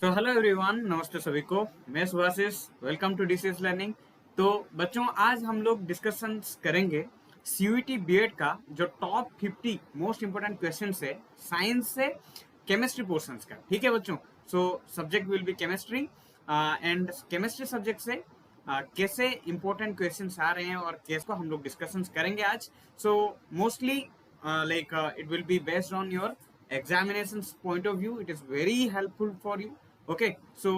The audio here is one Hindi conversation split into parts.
तो हेलो एवरीवन, नमस्ते सभी को। मैं Subhashis, welcome to DCS learning. तो बच्चों, आज हम लोग डिस्कशंस करेंगे सीयूईटी बीएड का जो टॉप 50 मोस्ट इंपोर्टेंट क्वेश्चंस है साइंस से केमिस्ट्री पोर्शंस का। ठीक है बच्चों, so subject will be chemistry and chemistry subject से कैसे इंपॉर्टेंट क्वेश्चंस आ रहे हैं और कैसे को हम लोग डिस्कशंस करेंगे आज। So mostly like it will be based on your examinations point of view. It is very helpful for you. Okay so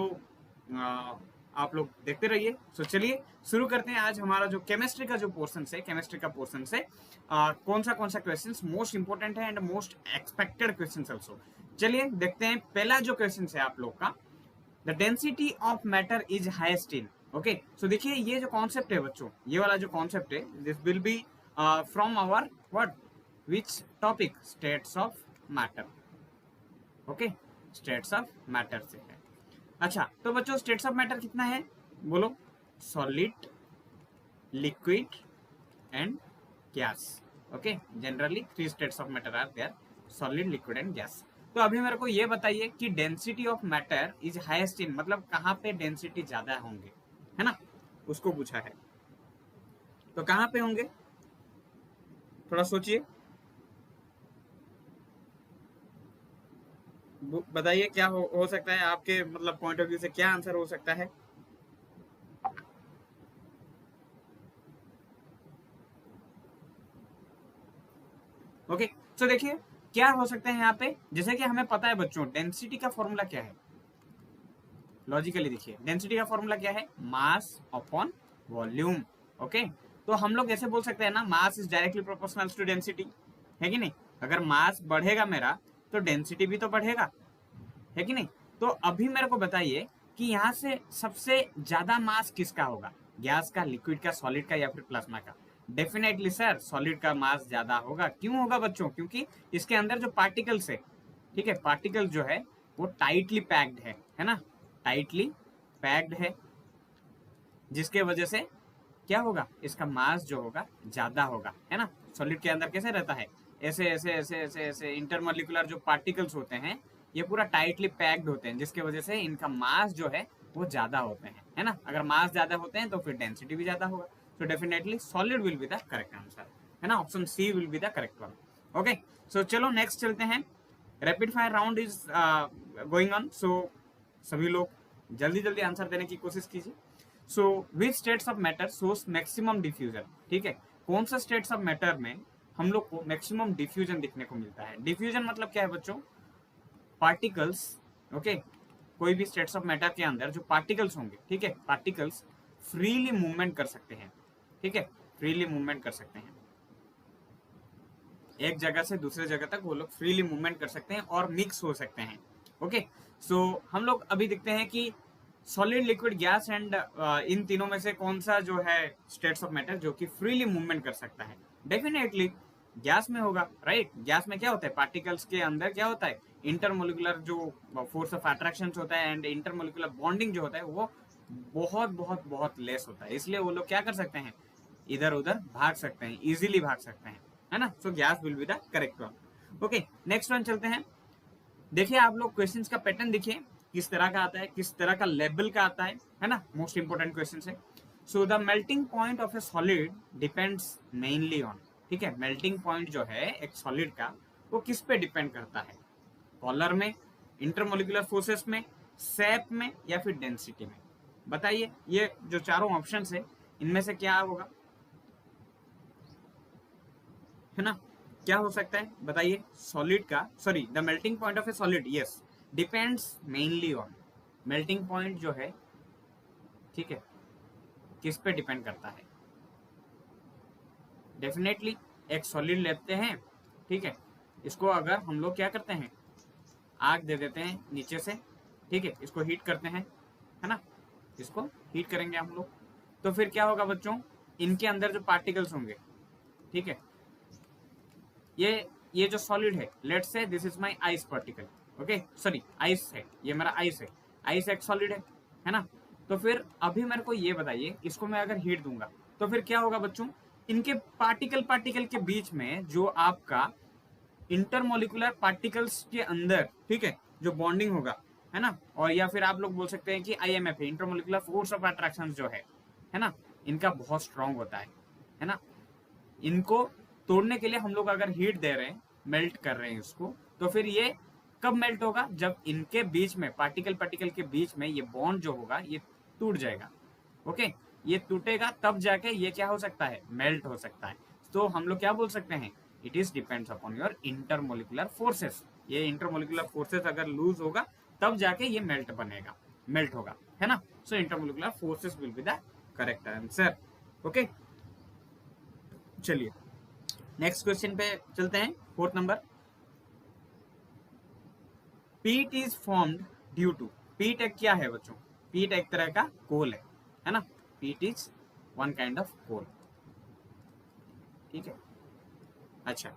आप लोग देखते रहिए। सो चलिए शुरू करते हैं। आज हमारा जो केमिस्ट्री का जो पोर्शन है, केमिस्ट्री का पोर्शन से कौन सा क्वेश्चंस मोस्ट इंपोर्टेंट है and most expected questions also. चलिए देखते हैं। पहला जो क्वेश्चन है आप लोग का, the density of matter is highest in. Okay so देखिए, ये जो कॉन्सेप्ट है बच्चों, ये वाला जो कॉन्सेप्ट है, this will be from our what which topic, states of matter. Okay, states of matter से है। अच्छा तो बच्चों, स्टेट्स ऑफ मैटर कितना है बोलो? Solid, liquid and gas. Okay, generally 3 states of matter are there, solid, liquid and gas. तो अभी मेरे को ये बताइए कि density of matter is highest in, मतलब कहाँ पे डेंसिटी ज्यादा होंगे, है ना, उसको पूछा है। तो कहाँ पे होंगे, थोड़ा सोचिए, बताइए क्या हो सकता है आपके मतलब पॉइंट ऑफ व्यू से, क्या आंसर हो सकता है? ओके सो देखिए क्या हो सकता है यहाँ पे। जैसे कि हमें पता है बच्चों, डेंसिटी का फॉर्मूला क्या है, लॉजिकली देखिए, डेंसिटी का फॉर्मूला क्या है? मास अपॉन वॉल्यूम। ओके, तो हम लोग ऐसे बोल सकते हैं ना, mass is directly proportional to density, है कि नहीं? अगर मास बढ़ेगा मेरा तो डेंसिटी भी तो बढ़ेगा, है कि नहीं? तो अभी मेरे को बताइए कि यहाँ से सबसे ज्यादा मास किसका होगा, गैस का, लिक्विड का, सॉलिड का या फिर प्लाज्मा का? डेफिनेटली सर, सॉलिड का मास ज्यादा होगा। क्यों होगा बच्चों? क्योंकि इसके अंदर जो पार्टिकल्स है, ठीक है, पार्टिकल जो है वो टाइटली पैक्ड है ना, टाइटली पैक्ड है, जिसके वजह से क्या होगा, इसका मास जो होगा ज्यादा होगा, है ना। सॉलिड के अंदर कैसे रहता है, ऐसे ऐसे ऐसे ऐसे ऐसे इंटरमोलिकुलर जो पार्टिकल्स होते हैं ये पूरा टाइटली पैक्ड होते हैं, जिसके वजह से इनका मास जो है वो ज्यादा होते हैं, है ना। अगर मास ज्यादा होते हैं तो फिर डेंसिटी भी ज्यादा होगा। So definitely solid will be the correct answer, है ना, option C will be the correct one. Okay so चलो नेक्स्ट चलते हैं। Rapid fire round is going on, so सभी लोग जल्दी जल्दी आंसर देने की कोशिश कीजिए। So which states of matter सोर्स मैक्सिमम डिफ्यूजन, ठीक है, कौन सा स्टेट्स ऑफ मैटर में हम लोग को मैक्सिमम डिफ्यूजन दिखने को मिलता है? डिफ्यूजन मतलब क्या है बच्चों? पार्टिकल्स, ओके, कोई भी स्टेट्स ऑफ मैटर के अंदर जो पार्टिकल्स होंगे, ठीक है, पार्टिकल्स फ्रीली मूवमेंट कर सकते हैं, ठीक है, फ्रीली मूवमेंट कर सकते हैं, एक जगह से दूसरे जगह तक वो लोग फ्रीली मूवमेंट कर सकते हैं और मिक्स हो सकते हैं। ओके सो हम लोग अभी देखते हैं कि solid, liquid, gas and in तीनों में से कौन सा जो है स्टेट्स ऑफ मैटर जो कि फ्रीली मूवमेंट कर सकता है? डेफिनेटली गैस में होगा, राइट। गैस में क्या होता है, पार्टिकल्स के अंदर क्या होता है, इंटरमोलिकुलर जो फोर्स ऑफ अट्रैक्शन होता है एंड इंटरमोलिकुलर बॉन्डिंग जो होता है वो बहुत बहुत बहुत लेस होता है, इसलिए वो लोग क्या कर सकते हैं, इधर उधर भाग सकते हैं, इजीली भाग सकते हैं, है ना। सो gas will be the correct one. Okay next one चलते हैं। देखिए आप लोग क्वेश्चंस का पैटर्न देखिए, किस तरह का आता है, किस तरह का लेवल का आता है ना, मोस्ट इंपोर्टेंट क्वेश्चन है। So the melting point of A solid depends mainly on, ठीक है, मेल्टिंग पॉइंट जो है एक सॉलिड का वो किस पे डिपेंड करता है? कॉलर में, इंटरमोलिकुलर फोर्सेस में, शेप में या फिर डेंसिटी में? बताइए, ये जो चारों ऑप्शंस है इनमें से क्या होगा, है ना, क्या हो सकता है बताइए? सॉलिड का, sorry, the melting point of A solid, yes, depends mainly on, melting point जो है, ठीक है, किस पे डिपेंड करता है? डेफिनेटली एक सॉलिड लेते हैं, ठीक है, इसको अगर हम लोग क्या करते हैं, आग दे देते हैं नीचे से, ठीक है, इसको हीट करते हैं, है ना, इसको हीट करेंगे हम लोग, तो फिर क्या होगा बच्चों, इनके अंदर जो पार्टिकल्स होंगे, ठीक है, ये जो सॉलिड है, let's say this is my ice particle, okay, sorry ice है, ये मेरा आइस है, आइस एक सॉलिड है ना। तो फिर अभी मेरे को ये बताइए, इसको मैं अगर हीट दूंगा तो फिर क्या होगा बच्चों, इनके पार्टिकल पार्टिकल के बीच में जो आपका इंटरमोलिकुलर पार्टिकल्स के अंदर, ठीक है, जो बॉन्डिंग होगा है ना। और या फिर आप लोग बोल सकते हैं कि IMF है, इंटरमोलिकुलर फोर्स ऑफ अट्रैक्शन जो है ना, इनका बहुत स्ट्रांग होता है ना। इनको तोड़ने के लिए हम लोग अगर हीट दे रहे हैं, मेल्ट कर रहे हैं इसको, तो फिर ये कब मेल्ट होगा, जब इनके बीच में पार्टिकल पार्टिकल के बीच में ये बॉन्ड जो होगा ये टूट जाएगा। ओके, ये टूटेगा तब जाके ये क्या हो सकता है, मेल्ट हो सकता है। तो हम लोग क्या बोल सकते हैं, it is depends upon your intermolecular forces. ये इंटरमोलिकुलर फोर्सेस अगर लूज होगा तब जाके ये मेल्ट होगा, है ना। So intermolecular forces will be the correct answer. Okay, चलिए नेक्स्ट क्वेश्चन पे चलते हैं, 4th नंबर। पीट इज फॉर्म्ड ड्यू टू, पीट एक क्या है बच्चों, पीट एक तरह का कोल है ना। Peat is one kind of coal, ठीक है। अच्छा,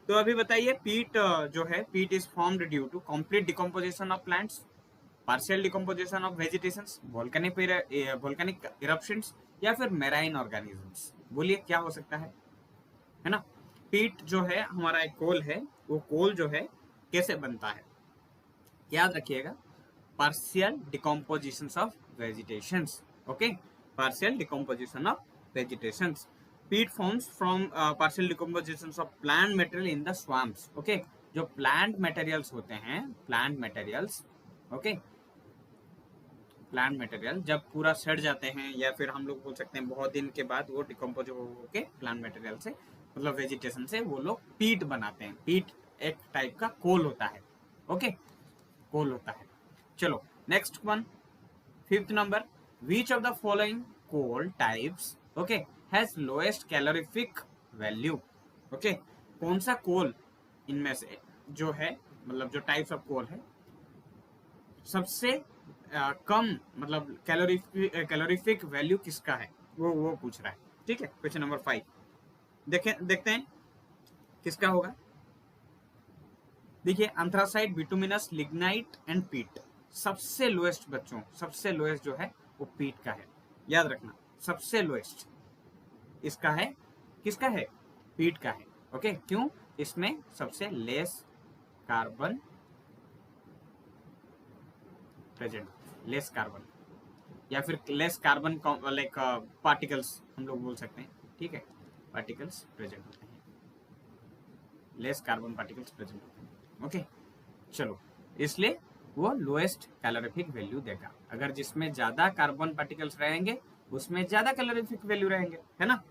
तो अभी बताइए, पीट जो है, peat is formed due to complete decomposition of plants, partial decomposition of vegetations, volcanic eruptions, या फिर मेराइन ऑर्गेनिजम्स। बोलिए क्या हो सकता है ना। पीट जो है हमारा एक कोल है, वो कोल जो है कैसे बनता है, याद रखिएगा, partial decomposition of vegetations. Okay, partial decomposition of vegetations. Peat forms from partial decomposition of plant material in the swamps. Okay, जो प्लांट मटेरियल्स होते हैं, plant materials, okay, plant material जब पूरा सड़ जाते हैं, या फिर हम लोग बोल सकते हैं बहुत दिन के बाद वो डिकम्पोज होके प्लांट मटेरियल से, मतलब वेजिटेशन से, वो लोग पीट बनाते हैं। पीट एक टाइप का कोल होता है, ओके, कोल होता है। चलो next one, 5th number. Which of the following coal types, okay, has lowest calorific value. Okay, कौन सा कोल इनमें से जो है, मतलब जो टाइप्स ऑफ कोल है, सबसे कम मतलब कैलोरीफिक वैल्यू किसका है, वो पूछ रहा है, ठीक है। क्वेश्चन नंबर 5 देखते हैं किसका होगा। देखिए, एंथ्रासाइट, बिटुमिनस, लिग्नाइट एंड पीट। सबसे लोएस्ट बच्चों, सबसे लोएस्ट जो है वो पीट का है, याद रखना, सबसे लोएस्ट इसका है, किसका है, पीट का है। ओके, क्यों, इसमें सबसे less carbon present, less carbon, या फिर लेस कार्बन लाइक पार्टिकल्स हम लोग बोल सकते हैं, ठीक है, पार्टिकल्स प्रेजेंट होते हैं, लेस कार्बन पार्टिकल्स प्रेजेंट होते हैं। ओके, चलो, इसलिए वो लोएस्ट कैलोरीफिक वैल्यू देगा। अगर जिसमें ज्यादा कार्बन पार्टिकल्स रहेंगे उसमें ज्यादा कैलोरीफिक वैल्यू रहेंगे, है ना।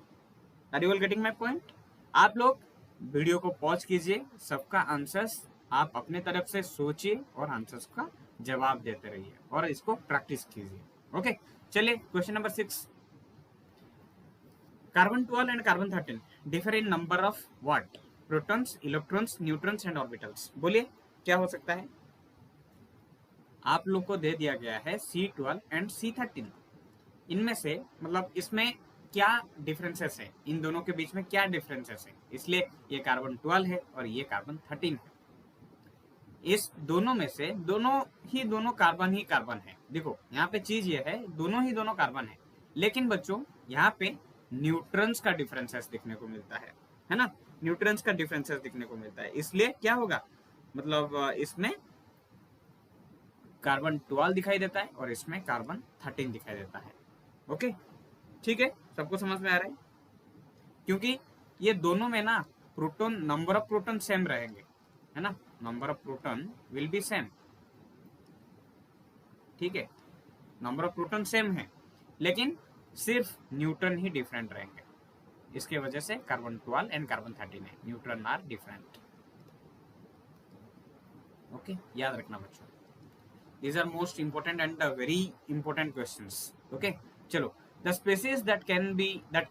Are you all getting my point. आप लोग वीडियो को पॉज कीजिए, सबका आंसर्स आप अपने तरफ से सोचिए और आंसर्स का जवाब देते रहिए और इसको प्रैक्टिस कीजिए। ओके, चलिए question number 6। Carbon 12 and carbon 13 differ in number of what, protons, electrons, neutrons and orbitals. बोलिए क्या हो सकता है। आप लोग को दे दिया गया है C12 एंड C13, इनमें से मतलब इसमें क्या डिफरेंसेस है, इन दोनों के बीच में क्या डिफरेंसेस है, इसलिए ये कार्बन 12 है और ये कार्बन 13 है। इस दोनों में से दोनों कार्बन ही कार्बन है। देखो यहाँ पे चीज ये है, दोनों कार्बन है, लेकिन बच्चों यहाँ पे न्यूट्रॉन्स का डिफरेंसेस दिखने को मिलता है ना, न्यूट्रॉन्स का डिफरेंसेस दिखने को मिलता है। इसलिए क्या होगा, मतलब इसमें कार्बन 12 दिखाई देता है और इसमें कार्बन 13 दिखाई देता है। ओके, ठीक है, सबको समझ में आ रहा है, क्योंकि ये दोनों में ना proton, number of proton same रहेंगे, है ना, number of proton will be same, ठीक है, नंबर ऑफ प्रोटॉन सेम है, लेकिन सिर्फ न्यूट्रॉन ही डिफरेंट रहेंगे। इसके वजह से कार्बन 12 एंड कार्बन 13 है, न्यूट्रॉन आर डिफरेंट। ओके, याद रखना बच्चों, these are most important and very important questions. Okay, चलो, the species that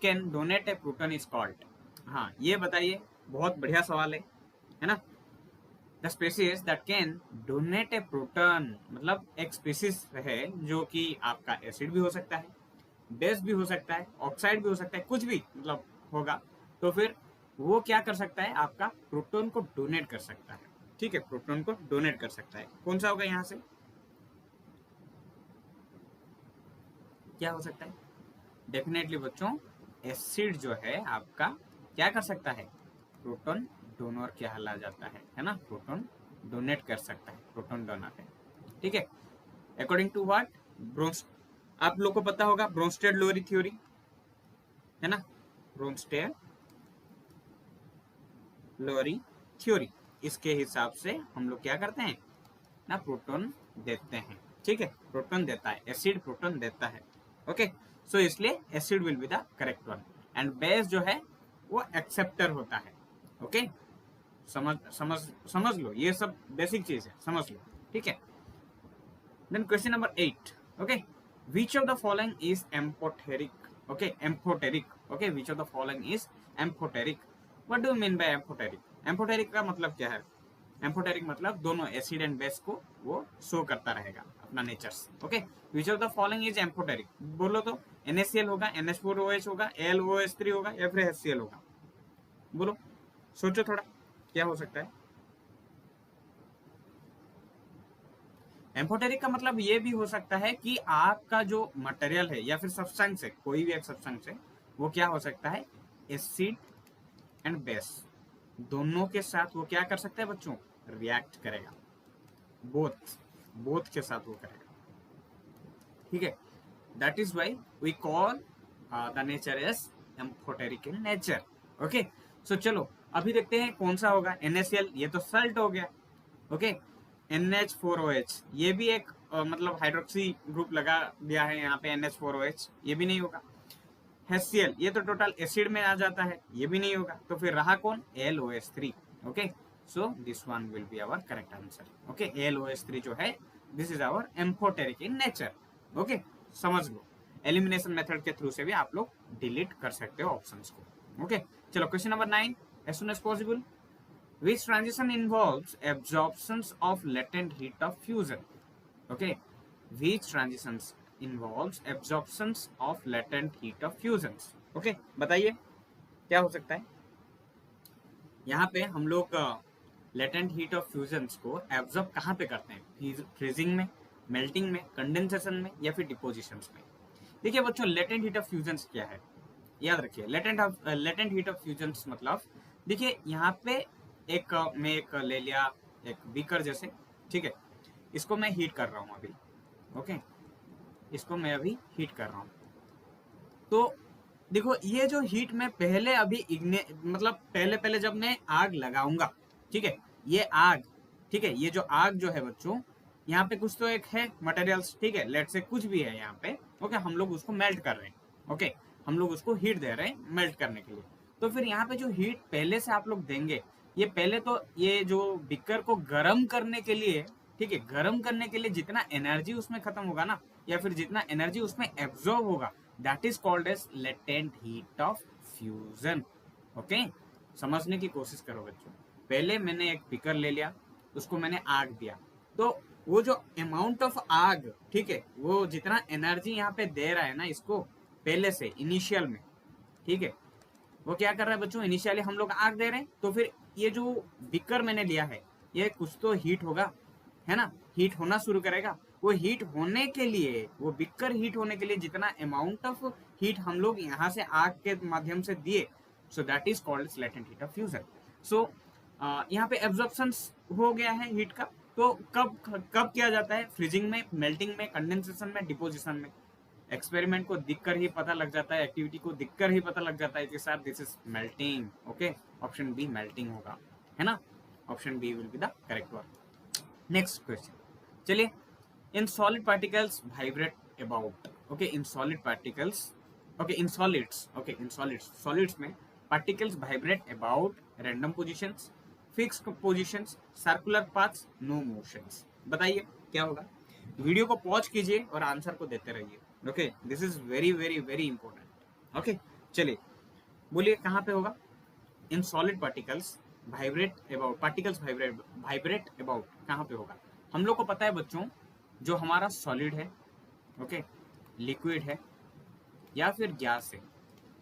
can donate a proton is called। हाँ, ये बताइए, बहुत बढ़िया सवाल है ना। the species that can donate a proton, मतलब एक स्पीसीज है जो कि आपका एसिड भी हो सकता है, बेस भी हो सकता है, ऑक्साइड भी हो सकता है, कुछ भी मतलब होगा, तो फिर वो क्या कर सकता है, आपका प्रोटॉन को डोनेट कर सकता है, ठीक है, प्रोटॉन को डोनेट कर सकता है। कौन सा होगा यहाँ से, क्या हो सकता है, डेफिनेटली बच्चों एसिड जो है आपका क्या कर सकता है, प्रोटॉन डोनर कहला जाता है ना, प्रोटॉन डोनेट कर सकता है, प्रोटॉन डोनर है, ठीक है। According to what? आप लोग को पता होगा ब्रोंस्टेड लोरी थ्योरी, है ना, ब्रोंस्टेड लोरी थ्योरी, इसके हिसाब से हम लोग क्या करते हैं ना, प्रोटॉन देते हैं, ठीक है, प्रोटॉन देता है, एसिड प्रोटॉन देता है, ओके। सो इसलिए acid will be the correct one, and base जो है वो एक्सेप्टर होता है, ओके। समझ समझ समझ लो, ये सब बेसिक चीज है, समझ लो, ठीक है। Then question number 8, okay, which of the following is amphoteric? Okay, amphoteric, okay, which of the following is amphoteric? What do you mean by amphoteric? amphoteric का मतलब क्या है? एम्फोटेरिक मतलब दोनों एसिड एंड बेस को वो शो करता रहेगा अपना natures, okay. Which of the following is amphoteric? बोलो तो NaCl होगा, NH4OH होगा, LOH3 होगा, या फिर HCl होगा? बोलो, सोचो थोड़ा, क्या हो सकता है? एम्फोटेरिक का मतलब ये भी हो सकता है कि आपका जो मटेरियल है या फिर सब्सटेंस है, कोई भी एक सब्सटेंस है, वो क्या हो सकता है, एसिड एंड बेस दोनों के साथ वो क्या कर सकता है बच्चों, रिएक्ट करेगा, बोथ के साथ वो करेगा, ठीक है। That is why we call the nature as amphoteric in nature, okay. So चलो अभी देखते हैं कौन सा होगा। NaCl ये तो सल्ट हो गया, ओके। NH4OH ये भी एक मतलब हाइड्रोक्सी ग्रुप लगा दिया है यहाँ पे, NH4OH ये भी नहीं होगा। HCl ये तो टोटल एसिड में आ जाता है, ये भी नहीं होगा। तो फिर रहा कौन, LOH3, okay. So this one will be our correct answer, okay. LOH3 जो है this is our amphoteric in nature, okay. समझ लो, एलिमिनेशन मेथड के थ्रू से भी आप लोग डिलीट कर सकते हो ऑप्शंस को, ओके। चलो question number 9, as soon as possible, which transition involves absorptions of latent heat of fusion? Okay, which transitions involves absorptions of latent heat of fusions? Okay, बताइए क्या हो सकता है। यहाँ पे हम लोग लेटेंट हीट ऑफ फ्यूजन्स को एब्जॉर्ब कहाँ पे करते हैं, फ्रीजिंग में, मेल्टिंग में, कंडेंसेशन में, या फिर डिपोजिशंस में। देखिए बच्चों, लेटेंट हीट ऑफ फ्यूजन्स क्या है, याद रखिए। लेटेंट हीट ऑफ फ्यूजन्स मतलब, देखिए यहाँ पे मैं एक ले लिया एक बीकर जैसे, ठीक है, इसको मैं हीट कर रहा हूँ अभी, ओके, इसको मैं अभी हीट कर रहा हूँ। तो देखो ये जो हीट मैं पहले अभी मतलब पहले जब मैं आग लगाऊंगा, ठीक है, ये आग, ठीक है, ये जो आग जो है बच्चों, यहाँ पे कुछ तो एक है मटेरियल्स, ठीक है, लेट से कुछ भी है यहाँ पे, ओके, हम लोग उसको मेल्ट कर रहे हैं, ओके, हम लोग उसको हीट दे रहे हैं मेल्ट करने के लिए। तो फिर यहाँ पे जो हीट पहले से आप लोग देंगे, ये पहले तो ये जो बिकर को गर्म करने के लिए, ठीक है, गर्म करने के लिए जितना एनर्जी उसमें खत्म होगा ना, या फिर जितना एनर्जी उसमें एब्जॉर्ब होगा, that is called as latent heat of fusion, okay. समझने की कोशिश करो बच्चों, पहले मैंने एक बिकर ले लिया, उसको मैंने आग दिया, तो वो जो अमाउंट ऑफ आग, ठीक है, वो जितना एनर्जी यहाँ पे दे रहा है ना इसको पहले से इनिशियल में, ठीक है, वो क्या कर रहा है बच्चों, इनिशियली हम लोग आग दे रहे हैं, तो फिर ये जो बिकर मैंने लिया है ये कुछ तो हीट होगा, है ना, हीट होना शुरू करेगा। वो हीट होने के लिए, वो बिकर हीट होने के लिए जितना अमाउंट ऑफ हीट हम लोग यहाँ से आग के माध्यम से दिए, so that is called latent heat of fusion. So यहाँ पे एब्जॉर्प्शन हो गया है हीट का, तो कब कब किया जाता है, फ्रीजिंग में, मेल्टिंग में, कंडेंसेशन में, डिपोजिशन में। एक्सपेरिमेंट को दिखकर ही पता लग जाता है, एक्टिविटी को दिखकर ही पता लग जाता है कि sir this is melting, okay. Option B melting होगा, है ना, option B will be the correct one. Next question, चलिए, in solid particles vibrate about, okay, in solid particles, okay, in solids, okay, in solids में particles vibrate about random positions, fixed positions, circular paths, no motions. बताइए क्या होगा। वीडियो को पॉज कीजिए और आंसर को देते रहिए, okay, this is very very very important, okay. चलिए बोलिए कहाँ पे होगा। इन solid particles vibrate about, particles vibrate about कहाँ पे होगा। हम लोग को पता है बच्चों, जो हमारा सॉलिड है, ओके, लिक्विड है या फिर गैस है,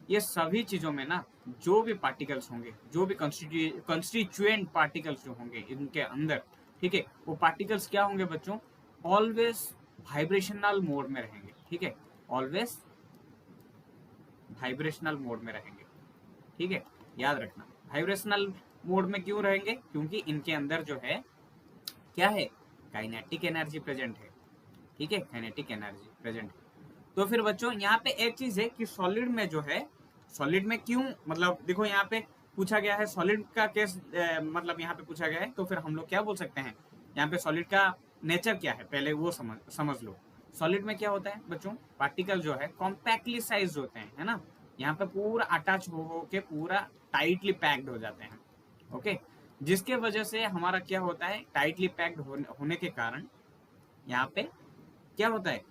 ये सभी चीजों में ना जो भी पार्टिकल्स होंगे, जो भी कंस्टिट्यूएंट पार्टिकल्स जो होंगे इनके अंदर, ठीक है, वो पार्टिकल्स क्या होंगे बच्चों, ऑलवेज वाइब्रेशनल मोड में रहेंगे, ठीक है, ऑलवेज वाइब्रेशनल मोड में रहेंगे, ठीक है, याद रखना। वाइब्रेशनल मोड में क्यों रहेंगे, क्योंकि इनके अंदर जो है क्या है, काइनेटिक एनर्जी प्रेजेंट है, ठीक है, काइनेटिक एनर्जी प्रेजेंट। तो फिर बच्चों यहाँ पे एक चीज है कि सॉलिड में जो है, सॉलिड में क्यों, मतलब देखो यहाँ पे पूछा गया है सॉलिड का केस, मतलब यहाँ पे पूछा गया है, तो फिर हम लोग क्या बोल सकते हैं, यहाँ पे सॉलिड का नेचर क्या है पहले वो समझ लो। सॉलिड में क्या होता है बच्चों, पार्टिकल जो है कॉम्पैक्टली साइज होते हैं, है ना, यहाँ पे पूरा अटैच हो के पूरा टाइटली पैक्ड हो जाते हैं। ओके, जिसके वजह से हमारा क्या होता है, टाइटली पैक्ड होने के कारण यहाँ पे क्या होता है,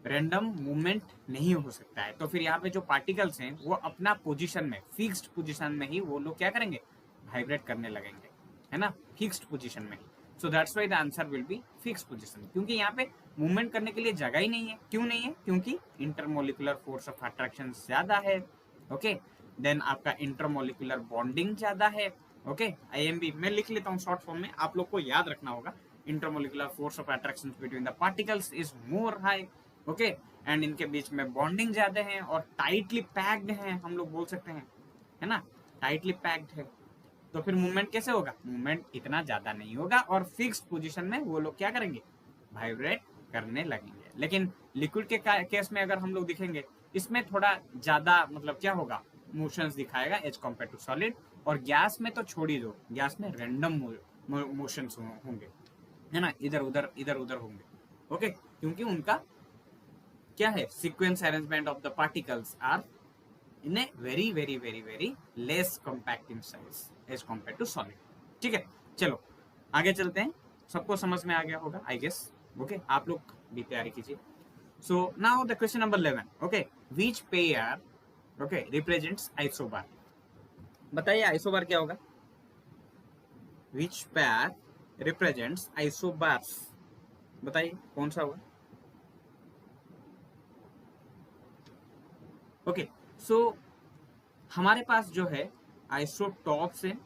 रैंडम मूवमेंट नहीं हो सकता है। तो फिर यहाँ पे जो पार्टिकल्स हैं वो अपना पोजीशन में, फिक्स्ड पोजीशन में ही वो लोग क्या करेंगे, वाइब्रेट करने लगेंगे, है ना, फिक्स्ड पोजीशन में ही। So that's why the answer will be fixed position, क्योंकि यहाँ पे मूवमेंट करने के लिए जगह ही नहीं है। क्यों नहीं है, क्योंकि इंटरमोलिकुलर फोर्स ऑफ अट्रैक्शन ज्यादा है। ओके, देन आपका इंटरमोलिकुलर बॉन्डिंग ज्यादा है। ओके, IMB मैं लिख लेता हूँ शॉर्ट फॉर्म में, आप लोग को याद रखना होगा, intermolecular force of attraction between the particles is more high. Okay, and इनके बीच में बॉन्डिंग ज्यादा है और टाइटली पैक्ड है, हम लोग बोल सकते हैं, है ना, टाइटली पैक्ड है। तो फिर मूवमेंट कैसे होगा, मूवमेंट इतना ज्यादा नहीं होगा और फिक्स पोजीशन में वो लोग क्या करेंगे, वाइब्रेट करने लगेंगे। लेकिन लिक्विड के केस में अगर हम लोग दिखेंगे, इसमें थोड़ा ज्यादा मतलब क्या होगा, मोशंस दिखाएगा एज कम्पेयर टू सॉलिड। और गैस में तो छोड़ ही दो, गैस में रैंडम मोशंस होंगे, है ना, इधर उधर होंगे। ओके, क्योंकि उनका क्या है, sequence arrangement of the particles are in a very less compact in size as compare to solid. ठीक है, चलो आगे चलते हैं, सबको समझ में आ गया होगा आई गेस। ओके, आप लोग भी तैयारी कीजिए। So now the question number 11। Okay, which pair okay represents isobar, बताइए आइसोबार क्या होगा, व्हिच पेयर रिप्रेजेंट्स आइसोबार्स, बताइए कौन सा होगा। ओके, सो हमारे पास जो है आइसोटॉप्स है,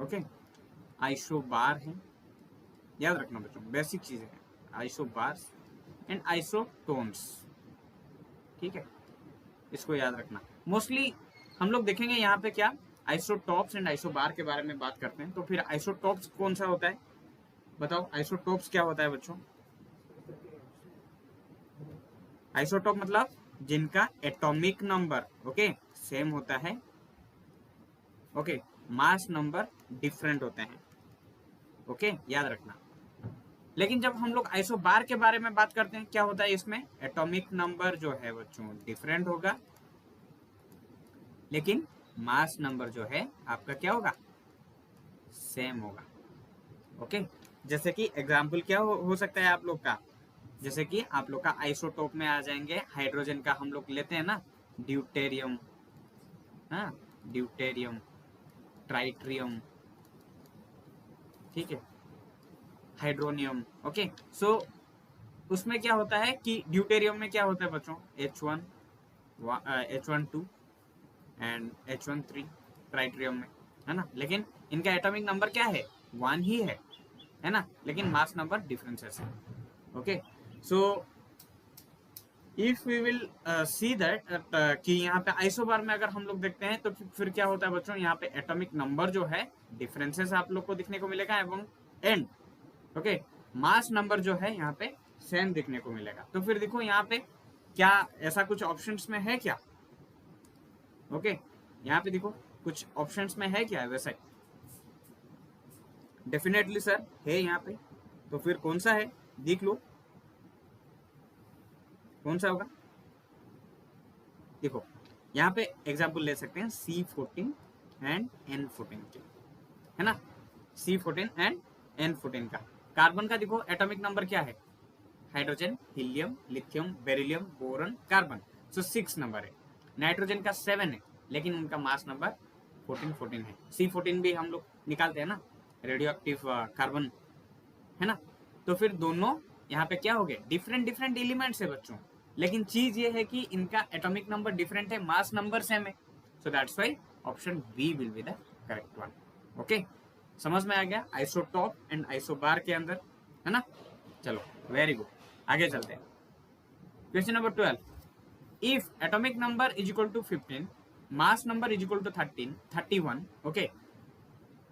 ओके, आइसोबार है, याद रखना बच्चों, बेसिक चीजें हैं, आइसोबार्स एंड आइसोटोन्स। ठीक है, इसको याद रखना। मोस्टली हम लोग देखेंगे यहाँ पे क्या, आइसोटॉप्स एंड आइसोबार के बारे में बात करते हैं। तो फिर आइसोटॉप्स कौन सा होता है, बताओ आइसोटॉप्स क्या होता है बच्चों। आइसोटॉप मतलब जिनका एटॉमिक नंबर ओके सेम होता है, ओके, मास नंबर डिफरेंट होते हैं। ओके, याद रखना। लेकिन जब हम लोग आइसोबार के बारे में बात करते हैं, क्या होता है इसमें, एटॉमिक नंबर जो है बच्चों डिफरेंट होगा, लेकिन मास नंबर जो है आपका क्या होगा, सेम होगा। ओके, जैसे कि एग्जाम्पल क्या हो सकता है आप लोग का, जैसे कि आप लोग का आइसोटोप में आ जाएंगे, हाइड्रोजन का हम लोग लेते हैं ना, ड्यूटेरियम, हाँ, ड्यूटेरियम, ट्राइट्रियम, ठीक है, हाइड्रोनियम। ओके, सो उसमें क्या होता है कि ड्यूटेरियम में क्या होता है बच्चों, H1 H12 एंड H13 ट्राइट्रियम में, है ना, लेकिन इनका एटॉमिक नंबर क्या है, 1 ही है ना, लेकिन मास नंबर डिफरेंसेस है। Okay, so if we will see that कि यहाँ पे आइसोबार में अगर हम लोग देखते हैं तो फिर क्या होता है बच्चों, यहाँ पे एटॉमिक नंबर जो है डिफरेंसेस आप लोग को दिखने को मिलेगा, एवं एंड ओके मास नंबर जो है यहाँ पे सेम दिखने को मिलेगा। तो फिर देखो यहाँ पे क्या ऐसा कुछ ऑप्शंस में है क्या, ओके, यहाँ पे देखो कुछ ऑप्शंस में है क्या वैसा, डेफिनेटली सर है यहाँ पे। तो फिर कौन सा है, देख लो कौन सा होगा। देखो यहाँ पे एग्जाम्पल ले सकते हैं C14 एंड N14 के, है ना, C14 एंड N14 का। कार्बन का देखो एटॉमिक नंबर क्या है, hydrogen, helium, lithium, beryllium, boron, carbon, so 6 number है। नाइट्रोजन का 7 है, लेकिन उनका मास नंबर 14 है। C14 भी हम लोग निकालते हैं ना, रेडियो एक्टिव कार्बन, है ना। तो फिर दोनों यहाँ पे क्या हो गए, डिफरेंट एलिमेंट्स है बच्चों, लेकिन चीज ये है कि इनका एटॉमिक नंबर डिफरेंट है, मास नंबर सेम है। So that's why option B will be the correct one. Okay, समझ में आ गया आइसोटॉप एंड आइसोबार के अंदर, है ना। चलो वेरी गुड, आगे चलते हैं। Question number 12, if atomic number is equal to 15, mass number is equal to 31, okay,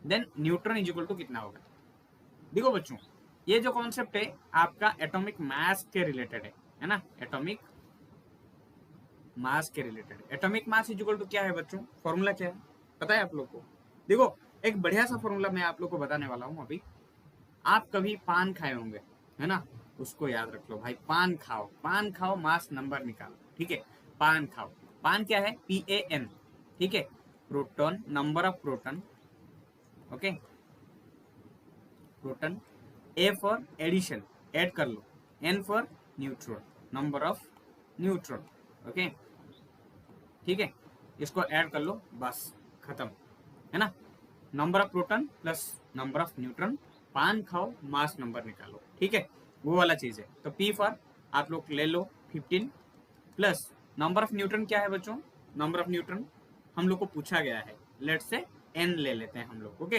then neutron is equal to कितना होगा। देखो बच्चों ये जो कॉन्सेप्ट है आपका एटॉमिक मास के रिलेटेड है ना, एटॉमिक मास के रिलेटेड। Atomic mass is equal to क्या है बच्चों, फॉर्मूला क्या है पता है आप लोग को? देखो एक बढ़िया सा फॉर्मूला मैं आप लोग को बताने वाला हूँ अभी। आप कभी पान खाए होंगे है ना, उसको याद रख लो भाई, पान खाओ, पान खाओ, मास नंबर निकालो, ठीक है। पान खाओ, पान क्या है, PAN, ठीक है। Proton, number of proton, okay, proton. A for addition, add कर लो। N for neutron, number of neutron, okay, ठीक है। इसको ऐड कर लो, बस खत्म, है ना। Number of proton plus number of neutron, पान खाओ, मास नंबर निकालो, ठीक है, वो वाला चीज है। तो P फॉर आप लोग ले लो 15 प्लस नंबर ऑफ न्यूट्रॉन क्या है बच्चों, नंबर ऑफ न्यूट्रॉन हम लोग को पूछा गया है, लेट से N ले लेते हैं हम लोग, okay.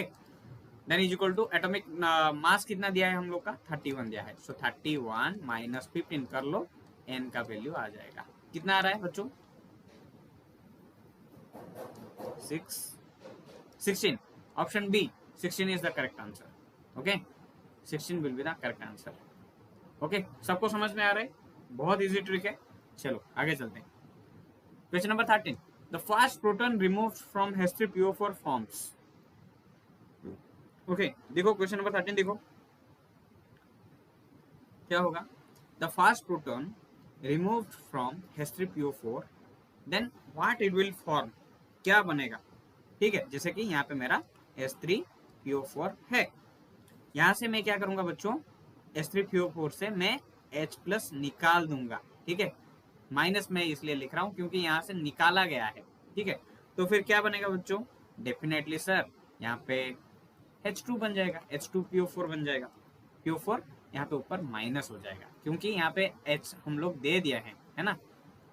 Then is equal to atomic mass कितना दिया है हम लोग का, 31 दिया है। सो 31 माइनस 15 कर लो, N का वैल्यू आ जाएगा, कितना आ रहा है बच्चों, 16। Option B 16 is the correct answer, okay, 16 will be the correct answer, okay. सबको समझ में आ रहा है, बहुत इजी ट्रिक है। चलो आगे चलते हैं। Question number 13, the first proton removed from H3PO4 forms, okay. देखो क्वेश्चन नंबर 13 देखो क्या होगा, the first proton removed from H3PO4 then what it will form, क्या बनेगा, ठीक है। जैसे कि यहाँ पे मेरा H3PO4 है, यहां से मैं क्या करूंगा बच्चों, H3PO4 से मैं H+ निकाल दूंगा, ठीक है। माइनस में इसलिए लिख रहा हूं क्योंकि यहाँ से निकाला गया है, ठीक है। तो फिर क्या बनेगा बच्चों, डेफिनेटली सर यहाँ पे H2 बन जाएगा, H2PO4 बन जाएगा। PO4 यहाँ पे ऊपर माइनस हो जाएगा क्योंकि यहाँ पे H हम लोग दे दिया है ना,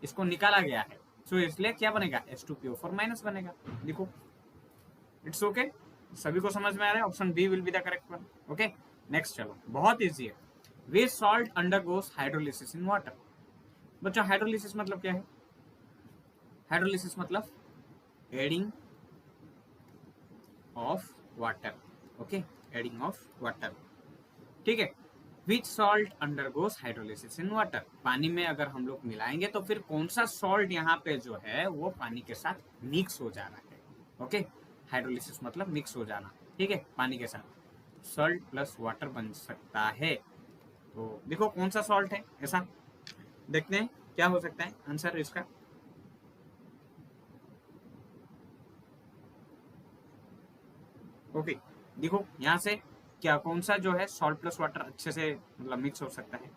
इसको निकाला गया है। सो इसलिए क्या बनेगा, H2PO4 माइनस बनेगा। देखो इट्स ओके, सभी को समझ में आ रहा है, option B will be the correct one, okay. Next चलो, बहुत इजी है। Which salt undergoes hydrolysis in water, बच्चों हाइड्रोलिसिस मतलब क्या है, हाइड्रोलिसिस मतलब adding of water, okay, adding of water, ठीक है। Which salt undergoes hydrolysis in water, पानी में अगर हम लोग मिलाएंगे तो फिर कौन सा सॉल्ट यहाँ पे जो है वो पानी के साथ मिक्स हो जा रहा है, ओके। हाइड्रोलिसिस मतलब मिक्स हो जाना, ठीक है, पानी के साथ सॉल्ट प्लस वाटर बन सकता है। तो देखो कौन सा सॉल्ट है ऐसा, देखते हैं क्या हो सकता है आंसर इसका। ओके देखो यहाँ से क्या कौन सा जो है सॉल्ट प्लस वाटर अच्छे से मतलब मिक्स हो सकता है,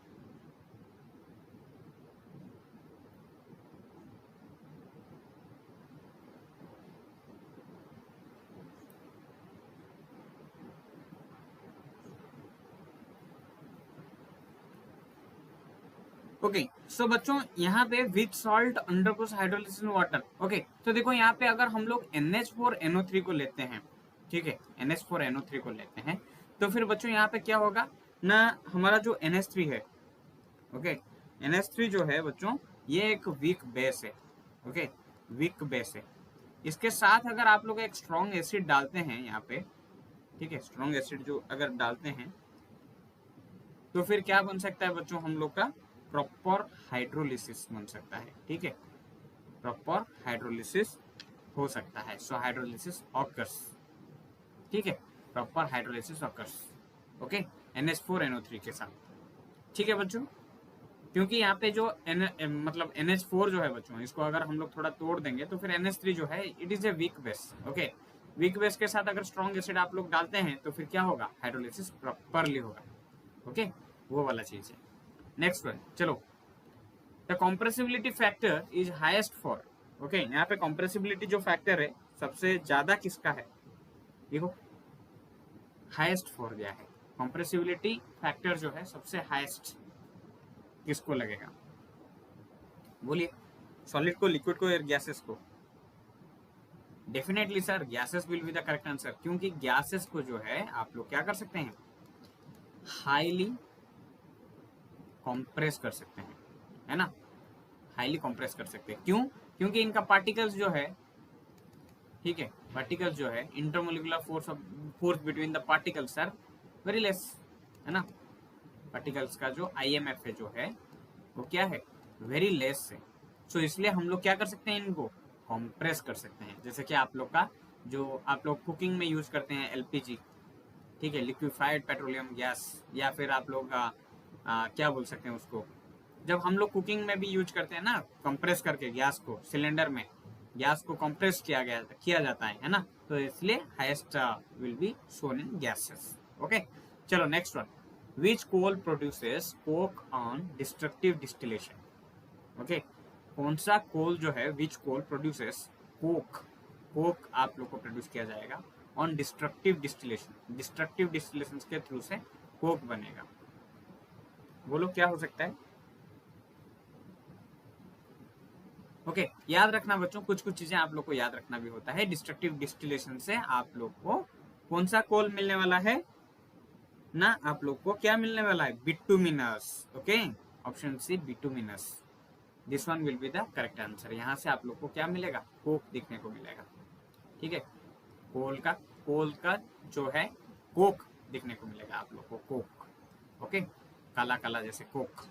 ओके। सो बच्चों यहाँ पे with salt undergoes hydrolysis in water, okay. तो देखो यहाँ पे अगर हम लोग NH4NO3 को लेते हैं, ठीक है, NH4NO3 को लेते हैं, तो फिर बच्चों यहाँ पे क्या होगा ना, हमारा जो NH3 है, ओके, NH3 जो है बच्चों ये एक वीक बेस है, ओके, वीक बेस है। इसके साथ अगर आप लोग एक स्ट्रॉन्ग एसिड डालते हैं यहाँ पे, ठीक है, स्ट्रॉन्ग एसिड जो अगर डालते हैं तो फिर क्या बन सकता है बच्चों, हम लोग का प्रॉपर हाइड्रोलिसिस बन सकता है, ठीक है, प्रॉपर हाइड्रोलिसिस हो सकता है। सो हाइड्रोलिसिस ऑकर्स, ठीक है, proper hydrolysis occurs, okay, NH4NO3 के साथ, ठीक है बच्चों। क्योंकि यहाँ पे जो मतलब NH4 जो है बच्चों, इसको अगर हम लोग थोड़ा तोड़ देंगे तो फिर NH3 जो है it is a weak base, okay. Weak base के साथ अगर स्ट्रॉन्ग एसिड आप लोग डालते हैं तो फिर क्या होगा, हाइड्रोलिसिस प्रॉपरली होगा, ओके, वो वाला चीज है। नेक्स्ट वन चलो, the compressibility factor is highest for, okay, यहाँ पे कॉम्प्रेसिबिलिटी जो फैक्टर है सबसे ज्यादा किसका है, देखो हाईएस्ट फॉर दिया है, कॉम्प्रेसिबिलिटी फैक्टर जो है सबसे हाईएस्ट किसको लगेगा, बोलिए, सॉलिड को, लिक्विड को या गैसेस को? Definitely sir gases will be the correct answer, क्योंकि गैसेस को जो है आप लोग क्या कर सकते हैं, हाईली कंप्रेस कर सकते हैं, है ना, हाईली कंप्रेस कर सकते हैं। क्यों, क्योंकि इनका पार्टिकल्स जो है, ठीक है, पार्टिकल्स जो है intermolecular force between the particles are very less, है ना, पार्टिकल्स का जो IMF है जो है वो क्या है, वेरी लेस है। सो इसलिए हम लोग क्या कर सकते हैं, इनको कंप्रेस कर सकते हैं। जैसे कि आप लोग का जो आप लोग कुकिंग में यूज करते हैं LPG, ठीक है, लिक्विफाइड पेट्रोलियम गैस, या फिर आप लोग क्या बोल सकते हैं उसको, जब हम लोग कुकिंग में भी यूज करते हैं ना, कंप्रेस करके गैस को, सिलेंडर में गैस को कंप्रेस किया जाता है ना, तो इसलिए highest will be shown in gases. Okay, चलो next one, which coal produces coke on destructive distillation. Okay, कौन सा कोल जो है, which coal produces coke, coke आप लोग को प्रोड्यूस किया जाएगा on destructive distillation, destructive distillation के थ्रू से कोक बनेगा। बोलो क्या हो सकता है। ओके, याद रखना बच्चों, कुछ कुछ चीजें आप लोग को याद रखना भी होता है। डिस्ट्रक्टिव डिस्टिलेशन से आप लोग को कौन सा कोल मिलने वाला है ना, आप लोग को क्या मिलने वाला है, bituminous. Okay, option C bituminous, this one will be the correct answer. यहाँ से आप लोग को क्या मिलेगा, कोक देखने को मिलेगा। ठीक है, कोल का जो है कोक देखने को मिलेगा आप लोग को, कोक। ओके, काला काला जैसे coke.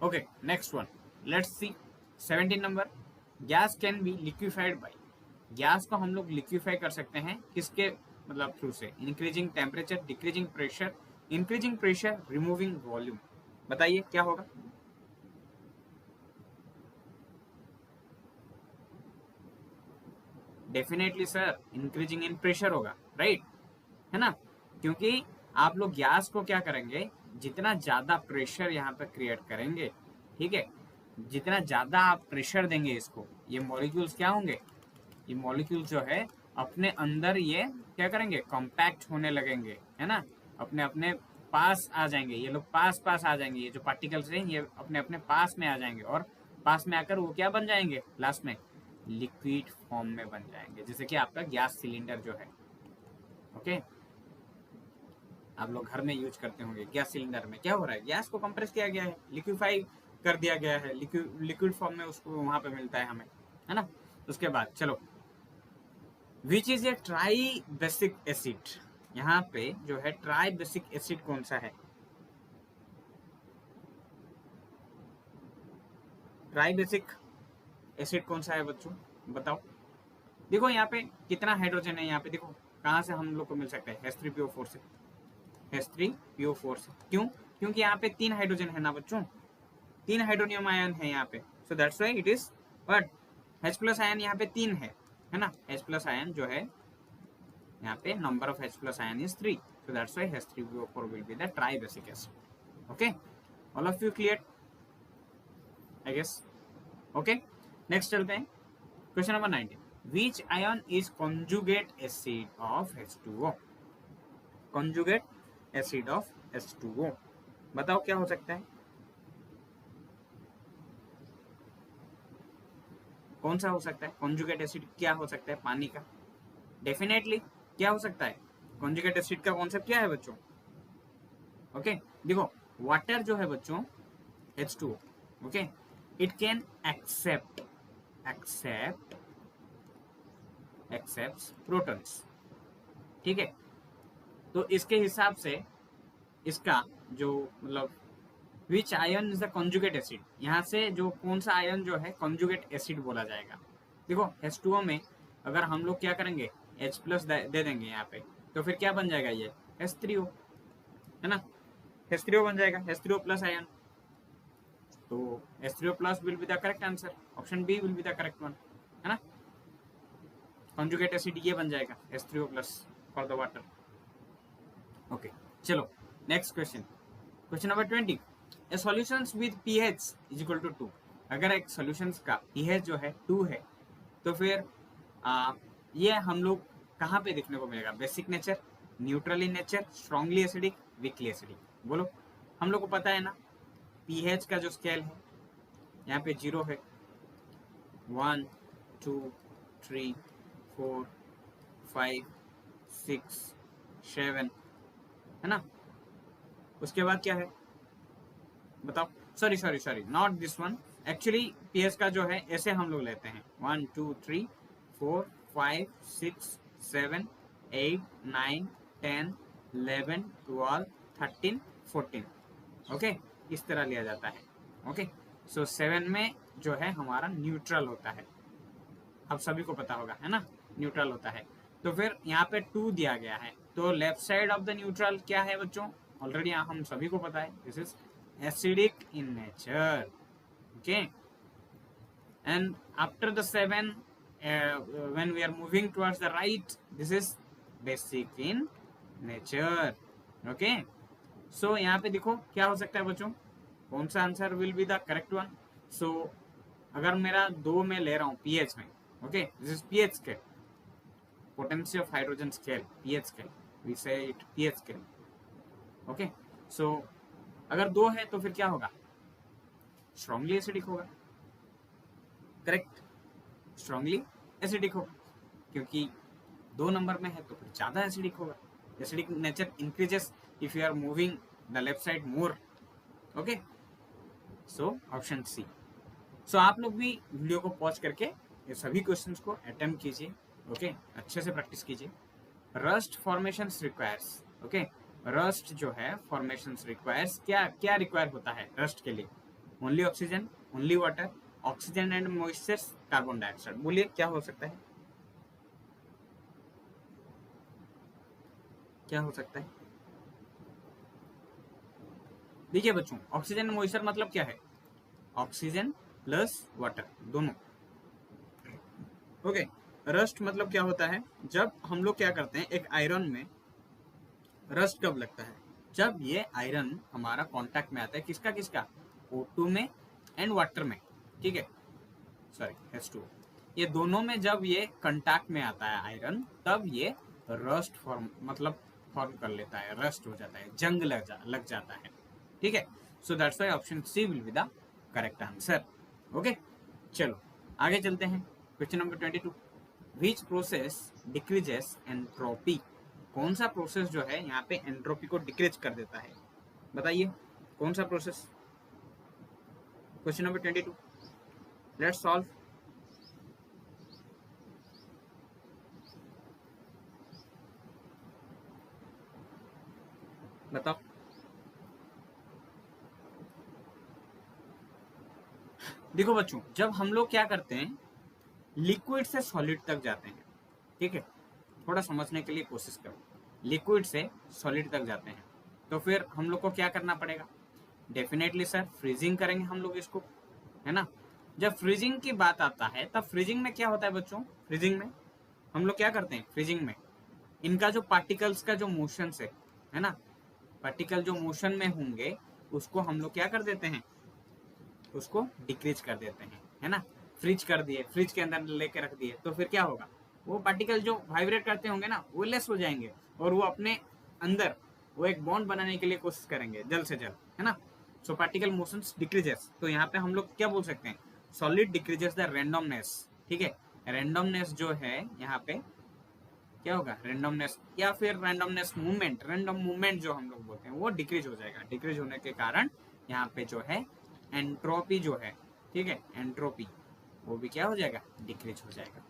Okay, next one, let's see 17 number, gas can be liquefied by, gas को हम लोग लिक्विफाई कर सकते हैं किसके मतलब थ्रू से, increasing temperature, decreasing pressure, increasing pressure, removing volume. बताइए क्या होगा। Definitely sir, increasing in pressure होगा, राइट, है ना, क्योंकि आप लोग गैस को क्या करेंगे, जितना ज्यादा प्रेशर यहाँ पे क्रिएट करेंगे, ठीक है, जितना ज्यादा आप प्रेशर देंगे इसको, ये मॉलिक्यूल्स क्या होंगे, ये मॉलिक्यूल्स जो है अपने अंदर ये क्या करेंगे, कॉम्पैक्ट होने लगेंगे, है ना, अपने अपने पास आ जाएंगे, ये लोग पास पास आ जाएंगे, ये जो पार्टिकल्स हैं ये अपने अपने पास में आ जाएंगे, और पास में आकर वो क्या बन जाएंगे, लास्ट में लिक्विड फॉर्म में बन जाएंगे, जैसे कि आपका गैस सिलेंडर जो है। ओके, आप लोग घर में यूज करते होंगे, गैस सिलेंडर में क्या हो रहा है, गैस को कंप्रेस किया गया है, लिक्विफाई कर दिया गया है, लिक्विड फॉर्म में उसको वहां पे मिलता है हमें, है ना। उसके बाद चलो, विच is A try basic acid, यहाँ पे जो है ट्राई बेसिक एसिड कौन सा है, ट्राई बेसिक एसिड कौन सा है बच्चों, बताओ। देखो यहाँ पे कितना हाइड्रोजन है, यहाँ पे देखो कहाँ से हम लोग को मिल सकता है, H3PO4 से, H3PO4 से, क्यों, क्योंकि यहाँ पे 3 हाइड्रोजन है ना बच्चों, 3 हाइड्रोनियम आयन है यहाँ पे, सो that's why it is what, H+ ion यहाँ पे 3 है ना, H+ आयन जो है यहाँ पे number of H+ ion is 3, so that's why H3PO4 will be the tri-basic acid. Okay, all of you clear, I guess. Okay, next चलते हैं, question number 19, which ion is conjugate acid of H2O, conjugate acid of H2O, बताओ क्या हो सकता है, कौन सा हो सकता है कॉन्जुगेट एसिड, क्या हो सकता है, पानी का, डेफिनेटली क्या हो सकता है, कॉन्जुगेट एसिड का कॉन्सेप्ट क्या है बच्चों। ओके, देखो वाटर जो है बच्चों H2O, okay, it can accept protons, ठीक है, तो इसके हिसाब से इसका जो मतलब which ion is the conjugate acid, यहाँ से जो कौन सा आयन जो है कॉन्जुगेट एसिड बोला जाएगा। देखो H2O में अगर हम लोग क्या करेंगे, H+ दे देंगे यहाँ पे, तो फिर क्या बन जाएगा, ये H3O, है ना, H3O बन जाएगा, H3O+ आयन, तो H3O+ will be the correct answer, option B will be the correct one, है ना, कॉन्जुगेट एसिड ये बन जाएगा H3O+ for the water. Okay, चलो next question, question number 20, a solutions with pH is equal to 2, अगर एक सॉल्यूशंस का pH जो है 2 है, तो फिर ये हम लोग कहाँ पे देखने को मिलेगा, basic nature, neutral in nature, strongly acidic, weakly acidic, बोलो। हम लोग को पता है ना pH का जो स्केल है यहाँ पे 0 है, 1 2 3 4 5 6 7, है ना, उसके बाद क्या है बताओ, sorry not this one, actually pH का जो है ऐसे हम लोग लेते हैं 1 2 3 4 5 6 7 8 9 10 11 12 13 14, ओके, इस तरह लिया जाता है। ओके, सो 7 में जो है हमारा न्यूट्रल होता है, अब सभी को पता होगा, है ना, न्यूट्रल होता है। तो फिर यहाँ पे 2 दिया गया है, तो left side of the neutral क्या है बच्चों, ऑलरेडी हम सभी को पता है, this is acidic in nature. Okay, and after the 7 when we are moving towards the right, this is basic in nature। okay, so यहाँ पे देखो क्या हो सकता है बच्चों, कौन सा answer will be the correct one. So अगर मेरा 2 में ले रहा हूँ पीएच में, okay, this is pH scale, potency of hydrogen scale, pH scale, we say it pH scale. Okay, so अगर 2 है तो फिर क्या होगा, स्ट्रांगली एसिडिक होगा, करेक्ट, स्ट्रांगली एसिडिक होगा, क्योंकि 2 नंबर में है तो फिर ज्यादा एसिडिक होगा। Acidic nature increases if you are moving the left side more. Okay, so option C. So आप लोग भी वीडियो को पॉज करके ये सभी क्वेश्चंस को अटेम्प्ट कीजिए। ओके, अच्छे से प्रैक्टिस कीजिए। Rust formations requires, okay, rust जो है फॉर्मेशंस रिक्वायर्स, क्या क्या रिक्वायर होता है रस्ट के लिए, only oxygen, only water, oxygen and moisture, carbon dioxide, बोलिए क्या हो सकता है, क्या हो सकता है। देखिए बच्चों, ऑक्सीजन एंड मॉइस्चर मतलब क्या है, ऑक्सीजन प्लस वाटर दोनों। ओके, रस्ट मतलब क्या होता है, जब हम लोग क्या करते हैं, एक आयरन में रस्ट कब लगता है, जब ये आयरन हमारा कांटेक्ट में आता है, किसका किसका, O2 में एंड वाटर में, ठीक है, सॉरी H2, ये दोनों में जब ये कांटेक्ट में आता है आयरन, तब ये रस्ट फॉर्म कर लेता है, रस्ट हो जाता है, जंग लग जाता है, ठीक है। So that's why option C will be the correct answer. Okay, चलो आगे चलते हैं। Question number 22, which process decreases entropy, कौन सा प्रोसेस जो है यहाँ पे एंट्रोपी को डिक्रीज कर देता है, बताइए कौन सा process. Question number 22, let's solve. बताओ, देखो बच्चों, जब हम लोग क्या करते हैं, लिक्विड से सॉलिड तक जाते हैं, ठीक है, थोड़ा समझने के लिए कोशिश करो, लिक्विड से सॉलिड तक जाते हैं, तो फिर हम लोग को क्या करना पड़ेगा, डेफिनेटली सर फ्रीजिंग करेंगे हम लोग इसको, है ना। जब फ्रीजिंग की बात आता है, तब फ्रीजिंग में क्या होता है बच्चों, फ्रीजिंग में हम लोग क्या करते हैं, फ्रीजिंग में इनका जो पार्टिकल्स का जो मोशन है ना, पार्टिकल जो मोशन में होंगे उसको हम लोग क्या कर देते हैं, उसको डिक्रीज कर देते हैं, है ना। फ्रिज कर दिए, फ्रिज के अंदर लेके रख दिए, तो फिर क्या होगा, वो पार्टिकल जो वाइब्रेट करते होंगे ना, वो लेस हो जाएंगे, और वो अपने अंदर वो एक बॉन्ड बनाने के लिए कोशिश करेंगे जल्द से जल्द, है ना। सो पार्टिकल मोशंस डिक्रीजेस, तो यहाँ पे हम लोग क्या बोल सकते हैं, सॉलिड डिक्रीजेस द रैंडमनेस, ठीक है, रैंडमनेस जो है यहाँ पे क्या होगा, रैंडमनेस, या फिर रैंडमनेस मूवमेंट, रैंडम मूवमेंट जो हम लोग बोलते हैं वो डिक्रीज हो जाएगा। डिक्रीज होने के कारण यहाँ पे जो है एंट्रोपी जो है, ठीक है, एंट्रोपी वो भी क्या हो जाएगा, डिक्रीज हो जाएगा,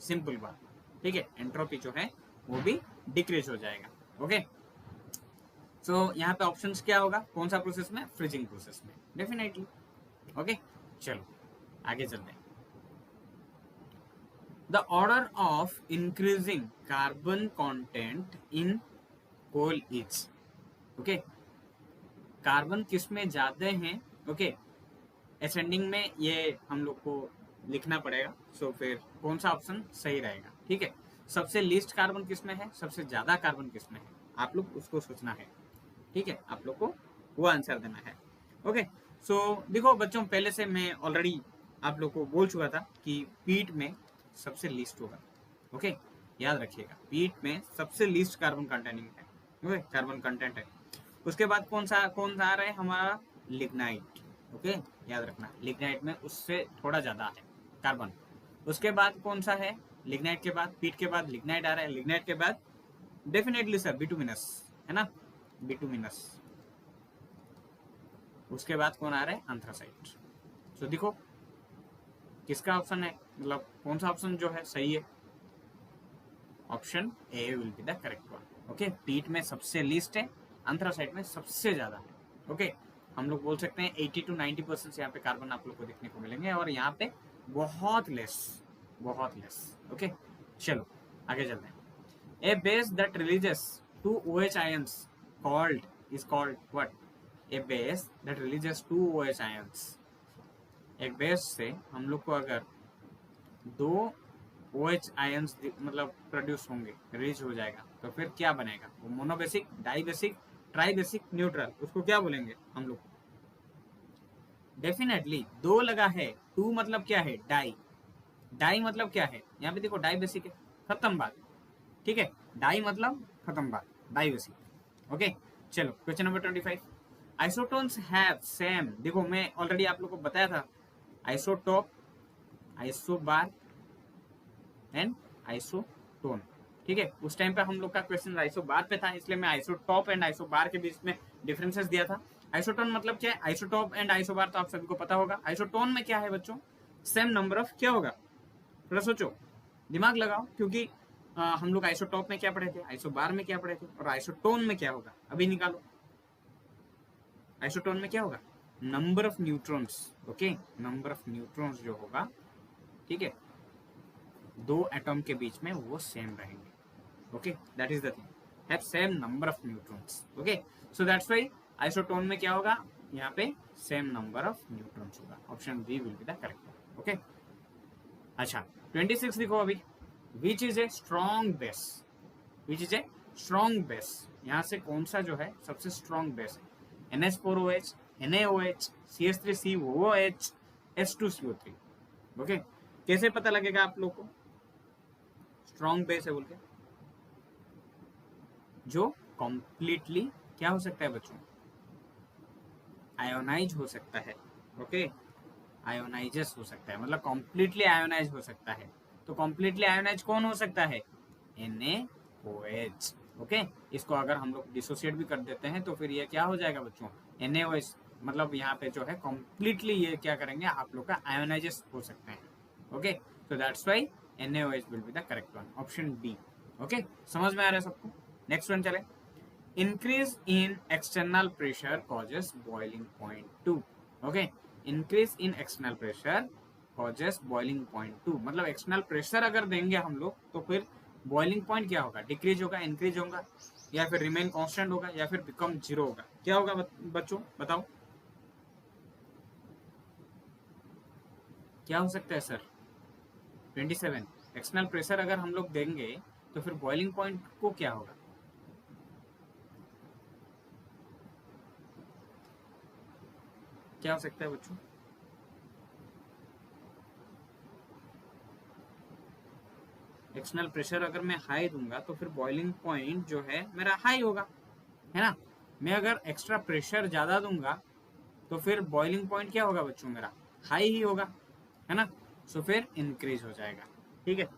सिंपल बात, ठीक है, एंट्रोपी जो है वो भी डिक्रीज हो जाएगा। ओके, सो यहाँ पे ऑप्शंस क्या होगा, कौन सा प्रोसेस में, फ्रीजिंग प्रोसेस में, डेफिनेटली। ओके, चलो आगे चलते हैं। The order of increasing carbon content in coal is, okay, carbon किस में ज्यादा हैं, ओके, असेंडिंग में ये हम लोग को लिखना पड़ेगा, सो फिर कौन सा ऑप्शन सही रहेगा, ठीक है। सबसे लीस्ट कार्बन किस में है, सबसे ज्यादा कार्बन किस में है, आप लोग उसको सोचना है, ठीक है, आप लोग को वो आंसर देना है। ओके, सो देखो बच्चों, पहले से मैं ऑलरेडी आप लोग को बोल चुका था कि पीट में सबसे लीस्ट होगा, ओके, याद रखिएगा, पीट में सबसे लीस्ट कार्बन कंटेंटिंग है, ओके, कार्बन कंटेंट है। उसके बाद कौन सा आ रहा है हमारा, लिग्नाइट, ओके, याद रखना, लिग्नाइट में उससे थोड़ा ज्यादा है कार्बन। उसके बाद कौन सा है, लिग्नाइट के बाद, पीट के बाद लिग्नाइट आ रहा है, लिग्नाइट के बाद डेफिनेटली सर बिटुमिनस, है ना, बिटुमिनस। उसके बाद कौन आ रहा है, एंथ्रासाइट। तो देखो किसका ऑप्शन है, मतलब कौन सा ऑप्शन जो है सही है, option A will be the correct one. Okay, पीट में सबसे लीस्ट है, एंथ्रासाइट में सबसे ज्यादा है। ओके, हम लोग बोल सकते हैं 80 to 90% यहाँ पे कार्बन आप लोग को देखने को मिलेंगे, और यहाँ पे बहुत लेस, बहुत लेस। ओके, चलो आगे चलते हैं। A base that releases 2 OH ions is called what? A base that releases 2 OH ions। एक बेस से हम लोग को अगर 2 OH आयंस मतलब प्रोड्यूस होंगे, रिलीज हो जाएगा, तो फिर क्या बनेगा? वो मोनोबेसिक, डाइबेसिक, ट्राइबेसिक, न्यूट्रल, उसको क्या बोलेंगे हम लोग? डेफिनेटली 2 लगा है, 2 मतलब क्या है? डाई। डाई मतलब क्या है? यहाँ पे देखो डाइबेसिक है, खत्म बात। ठीक है, डाई मतलब खत्म बात, डाइबेसिक। ओके, चलो question number 25। Isotones have same, देखो मैं ऑलरेडी आप लोग को बताया था, आइसोटोप, आइसोबार एंड आइसोटोन। ठीक है, उस टाइम पे हम लोग का क्वेश्चन आइसोबार पे था, इसलिए मैं आइसोटॉप एंड आइसोबार के बीच में डिफरेंसेस दिया था। आइसोटोन मतलब क्या है? आइसोटॉप एंड आइसोबार तो आप सभी को पता होगा। आइसोटोन में क्या है बच्चों? सेम नंबर ऑफ, क्या होगा? थोड़ा सोचो, दिमाग लगाओ, क्योंकि हम लोग आइसोटॉप में क्या पढ़े थे, आइसोबार में क्या पढ़े थे, और आइसोटोन में क्या होगा अभी निकालो। आइसोटोन में क्या होगा? Number of neutrons. Okay, number of neutrons जो होगा, ठीक है, 2 एटम के बीच में वो सेम रहेंगे। Okay, that is the thing, have same number of neutrons. Okay, so that's why isotone में क्या होगा? यहाँ पे सेम नंबर ऑफ न्यूट्रॉन्स होगा। Option B will be the correct. Okay, अच्छा 26 देखो अभी, which is a strong base, which is a strong base, यहाँ से कौन सा जो है सबसे स्ट्रॉन्ग बेस है? NH4OH, NaOH, CH3COOH, H2CO3। Okay, कैसे पता लगेगा आप लोग को स्ट्रॉन्ग बेस है बोल के? जो कंप्लीटली क्या हो सकता है बच्चों? आयोनाइज हो सकता है। ओके, आयोनाइजेस हो सकता है, मतलब कंप्लीटली आयोनाइज हो सकता है। तो कंप्लीटली आयोनाइज कौन हो सकता है? NaOH। ओके, इसको अगर हम लोग डिसोसिएट भी कर देते हैं तो फिर ये क्या हो जाएगा बच्चों? NaOH, मतलब यहाँ पे जो है कंप्लीटली ये क्या करेंगे आप लोग का? आयोनाइजेस हो सकते हैं। Okay, so that's why NaOH will be the correct one, option B। Okay, समझ में आ रहा है सबको? नेक्स्ट वन चले, increase in external pressure causes boiling point 2। Okay, increase in external pressure causes boiling point 2, मतलब एक्सटर्नल प्रेशर अगर देंगे हम लोग तो फिर बॉइलिंग पॉइंट क्या होगा? डिक्रीज होगा, इंक्रीज होगा, या फिर रिमेन कांस्टेंट होगा, या फिर बिकम 0 होगा? क्या होगा बच्चों बताओ, क्या हो सकता है सर? 27, एक्सटर्नल प्रेशर अगर हम लोग देंगे तो फिर बॉइलिंग पॉइंट को क्या होगा? क्या हो सकता है बच्चों? एक्सटर्नल प्रेशर अगर मैं हाई दूंगा तो फिर बॉइलिंग पॉइंट जो है मेरा हाई होगा, है ना? मैं अगर एक्स्ट्रा प्रेशर ज्यादा दूंगा तो फिर बॉइलिंग पॉइंट क्या होगा बच्चों? मेरा हाई ही होगा, है ना? सो फिर इंक्रीज हो जाएगा। ठीक है,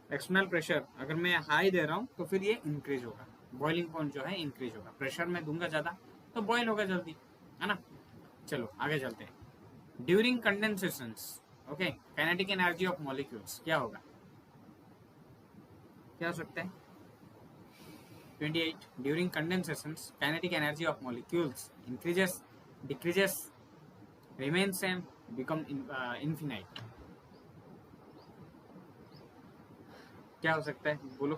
एक्सटर्नल प्रेशर अगर मैं हाई दे रहा हूँ तो फिर ये इंक्रीज होगा, बॉइलिंग पॉइंट जो है इंक्रीज होगा। प्रेशर में दूंगा ज्यादा तो बॉइल होगा जल्दी, है ना? चलो आगे चलते हैं। During condensations, okay, kinetic energy of molecules क्या होगा? क्या हो सकता है? 28, during condensations kinetic energy of molecules increases, decreases, remain same, become infinite. क्या हो सकता है बोलो?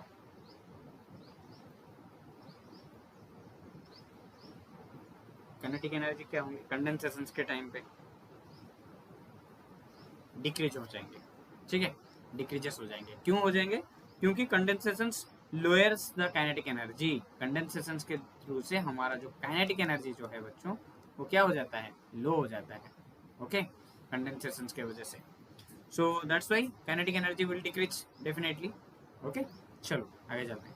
काइनेटिक एनर्जी क्या होंगे कंडेंसेशंस के टाइम पे? डिक्रीज हो जाएंगे। ठीक है, डिक्रीजेस हो जाएंगे। क्यों हो जाएंगे? क्योंकि कंडेंसेशंस लोअर्स द काइनेटिक एनर्जी। कंडेंसेशंस के थ्रू से हमारा जो काइनेटिक एनर्जी जो है बच्चों वो क्या हो जाता है? लो हो जाता है। ओके, कंडेंसेशंस के वजह से। सो that's why kinetic energy will decrease definitely. Okay, चलो आगे चलते हैं।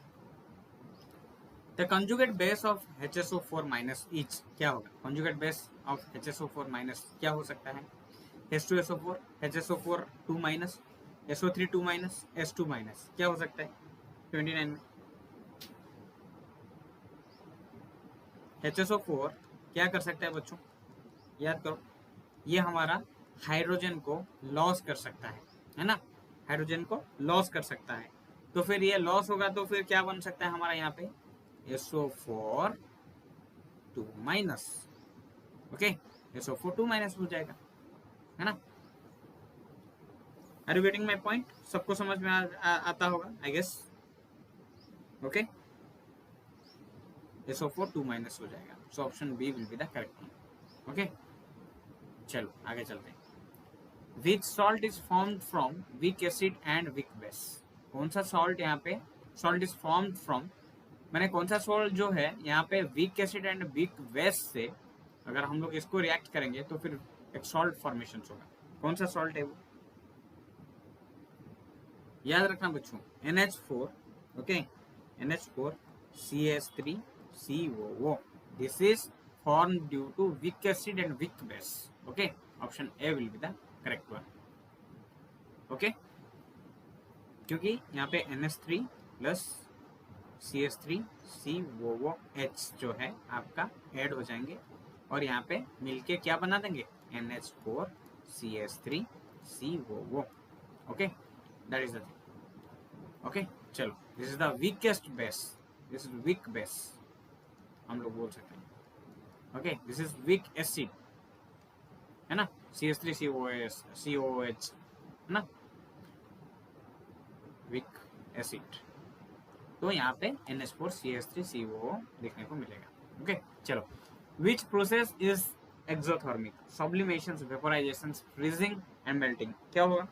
The conjugate base of HSO4 minus etch क्या होगा? Conjugate base of HSO4 minus क्या हो सकता है? H2SO4, HSO4 2 minus, SO3 2 minus, S2 minus, क्या हो सकता है 29 में? HSO4 क्या कर सकता है बच्चों? याद करो, ये हमारा हाइड्रोजन को लॉस कर सकता है ना? हाइड्रोजन को लॉस कर सकता है, तो फिर ये लॉस होगा तो फिर क्या बन सकता है हमारा यहाँ पे? SO4 2 minus. Okay, okay, SO4 2 minus हो जाएगा, है ना। Are you getting my point? सबको समझ में आता होगा I guess. Okay, SO4 2 minus हो जाएगा, so option B will be the correct one. Okay, चलो आगे चलते हैं। Which salt is formed from weak acid and weak base? कौन सा सॉल्ट यहाँ पे, सॉल्ट इज फॉर्म्ड फ्रॉम, मैंने कौन सा सॉल्ट जो है यहाँ पे week acid and weak base से अगर हम लोग इसको रिएक्ट करेंगे तो फिर एक सॉल्ट फॉर्मेशन होगा। कौन सा सॉल्ट है वो? याद रखना बच्चों, NH4, okay, NH4 CH3 COO, this is formed due to weak acid and weak base. Okay, option A will be the correct one. Okay, क्योंकि यहाँ पे NH3 प्लस CH3 COOH जो है आपका ऐड हो जाएंगे और यहाँ पे मिलके क्या बना देंगे, NH4 CH3 COO. Okay, that is the thing. Okay, चलो, this is the weakest base, this is weak base हम लोग बोल सकते हैं। Okay, this is weak acid, है ना, CH3 COOH, है ना, वीक एसिड। तो यहाँ पे NH4 CH3 COO देखने को मिलेगा। ओके, चलो, which process is exothermic? Sublimation, vaporisation, freezing and melting. क्या होगा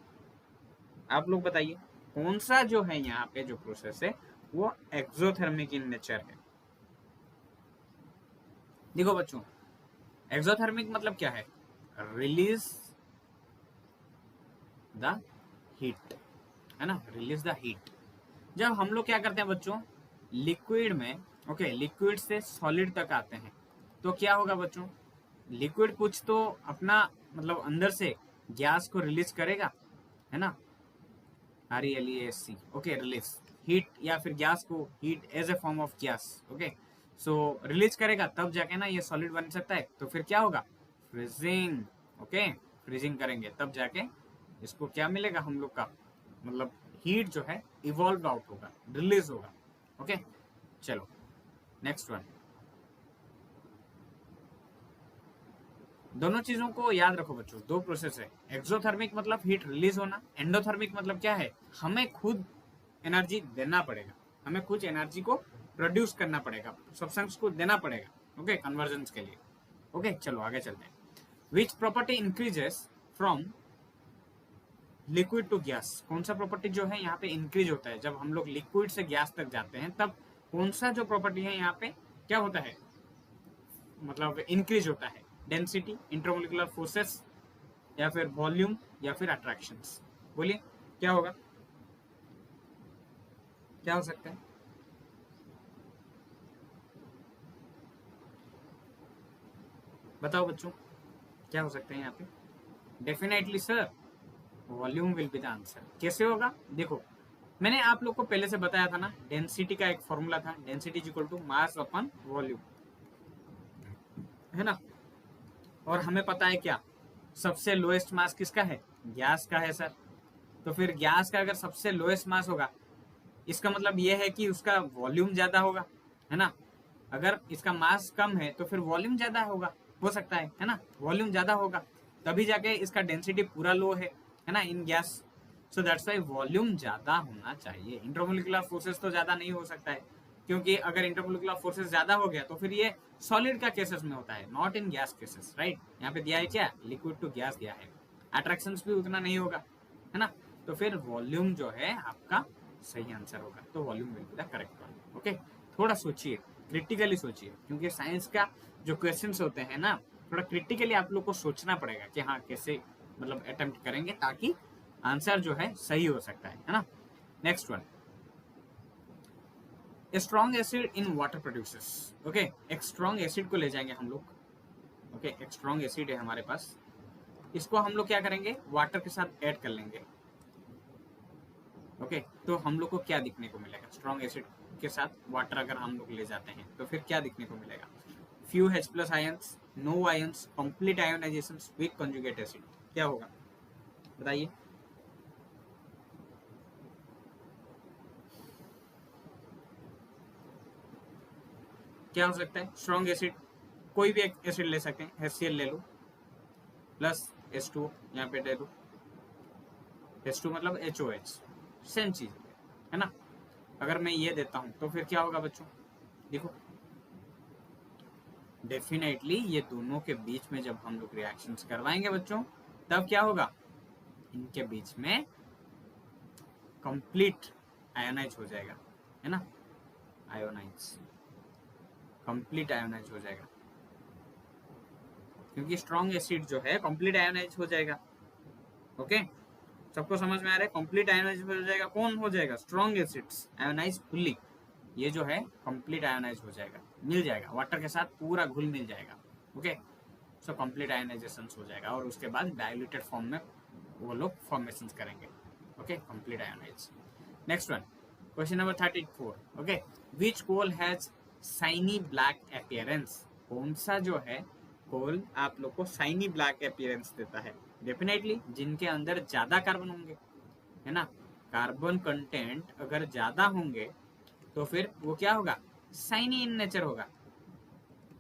आप लोग बताइए, कौन सा जो है यहाँ पे जो प्रोसेस है वो एक्सोथर्मिक इन नेचर है? देखो बच्चों, एक्सोथर्मिक मतलब क्या है, रिलीज द हीट, है ना, रिलीज द हीट। जब हम लोग क्या करते हैं बच्चों, लिक्विड में, ओके, लिक्विड से सॉलिड तक आते हैं तो क्या होगा बच्चों, लिक्विड कुछ तो अपना मतलब अंदर से गैस को रिलीज करेगा, है ना, RELEASC, ओके, रिलीज हीट या फिर गैस को, heat as a form of gas, okay, so release करेगा तब जाके ना ये सॉलिड बन सकता है। तो फिर क्या होगा, फ्रीजिंग, ओके, फ्रीजिंग करेंगे तब जाके इसको क्या मिलेगा हम लोग का, मतलब हीट जो है इवॉल्व आउट होगा, रिलीज होगा। ओके, चलो नेक्स्ट वन। दोनों चीजों को याद रखो बच्चों, दो प्रोसेस है, एक्सोथर्मिक मतलब हीट रिलीज होना, एंडोथर्मिक मतलब क्या है, हमें खुद एनर्जी देना पड़ेगा, हमें कुछ एनर्जी को प्रोड्यूस करना पड़ेगा, सब्सटेंस को देना पड़ेगा, ओके, कन्वर्जन के लिए। ओके, चलो आगे चलते हैं। Which property increases from liquid to gas? कौन सा प्रॉपर्टी जो है यहाँ पे इंक्रीज होता है जब हम लोग लिक्विड से गैस तक जाते हैं, तब कौन सा जो प्रॉपर्टी है यहाँ पे क्या होता है, मतलब इंक्रीज होता है? डेंसिटी, इंटरमोलिकुलर फोर्सेस, या फिर वॉल्यूम, या फिर अट्रैक्शंस? बोलिए क्या होगा, क्या हो सकता है? बताओ बच्चों, क्या हो सकते हैं यहाँ पे? Definitely sir, volume will be the answer. कैसे होगा, देखो मैंने आप लोग को पहले से बताया था ना, डेंसिटी का एक फॉर्मूला था, density is equal to mass upon volume, है ना, और हमें पता है क्या, सबसे लोएस्ट मास किसका है, गैस का है सर। तो फिर गैस का अगर सबसे लोएस्ट मास होगा, इसका मतलब यह है कि उसका वॉल्यूम ज्यादा होगा, है ना। अगर इसका मास कम है तो फिर वॉल्यूम ज्यादा होगा, हो सकता है ना, वॉल्यूम ज्यादा होगा तभी जाके इसका डेंसिटी पूरा लो है ना, इन gas. So that's why volume ज्यादा होना चाहिए। इंटरमोलिकुलर फोर्सेस तो ज्यादा नहीं हो सकता है, क्योंकि अगर इंटरमोलिकुलर फोर्सेस ज्यादा हो गया तो फिर ये सॉलिड का केसेस में होता है, not in gas cases, right. यहाँ पे दिया है क्या, लिक्विड टू गैस दिया है, अट्रैक्शन भी उतना नहीं होगा, है ना। तो फिर वॉल्यूम जो है आपका सही आंसर होगा, तो volume will be the correct one. Okay, थोड़ा सोचिए, क्रिटिकली सोचिए, क्योंकि साइंस का जो क्वेश्चंस होते हैं ना, थोड़ा क्रिटिकली आप लोग को सोचना पड़ेगा कि हाँ कैसे मतलब अटेम्प्ट करेंगे ताकि आंसर जो है सही हो सकता है ना। Next one, strong acid in water produces. Okay, एक स्ट्रॉन्ग एसिड को ले जाएंगे हम लोग, ओके, एक स्ट्रॉन्ग एसिड है हमारे पास, इसको हम लोग क्या करेंगे, वाटर के साथ ऐड कर लेंगे। ओके, तो हम लोग को क्या दिखने को मिलेगा, स्ट्रॉन्ग एसिड के साथ वाटर अगर हम लोग ले जाते हैं तो फिर क्या दिखने को मिलेगा, few H+ ions, no ions, complete ionization, weak conjugate acid. क्या होगा बताइए? क्या हो सकता है? स्ट्रॉन्ग एसिड कोई भी एक एसिड ले सकते हैं, HCl ले लो प्लस H2 यहाँ पे दे दो, H2 मतलब HOH, सेम चीज है ना। अगर मैं ये देता हूं तो फिर क्या होगा बच्चों, देखो डेफिनेटली ये दोनों के बीच में जब हम लोग रिएक्शंस करवाएंगे बच्चों, तब क्या होगा, इनके बीच में कंप्लीट आयोनाइज हो जाएगा, है ना, आयोनाइज, कंप्लीट आयोनाइज हो जाएगा, क्योंकि स्ट्रॉन्ग एसिड जो है कंप्लीट आयोनाइज हो जाएगा। ओके, सबको समझ में आ रहा है, कंप्लीट आयोनाइज हो जाएगा, कौन हो जाएगा, स्ट्रॉन्ग एसिड्स आयोनाइज फुल्ली, ये जो है कंप्लीट आयोनाइज हो जाएगा, मिल जाएगा वाटर के साथ पूरा घुल मिल जाएगा। ओके, सो कंप्लीट आयोनाइजेशन हो जाएगा और उसके बाद डाइल्यूटेड फॉर्म में वो लोग फॉर्मेशन करेंगे। Okay, complete ionize. Next one, question number 34। Okay, which coal has shiny black appearance, कौन सा जो है कोल आप लोग को शाइनी ब्लैक अपीयरेंस देता है, डेफिनेटली जिनके अंदर ज्यादा कार्बन होंगे, है ना, कार्बन कंटेंट अगर ज्यादा होंगे तो फिर वो क्या होगा, शाइनी इन नेचर होगा,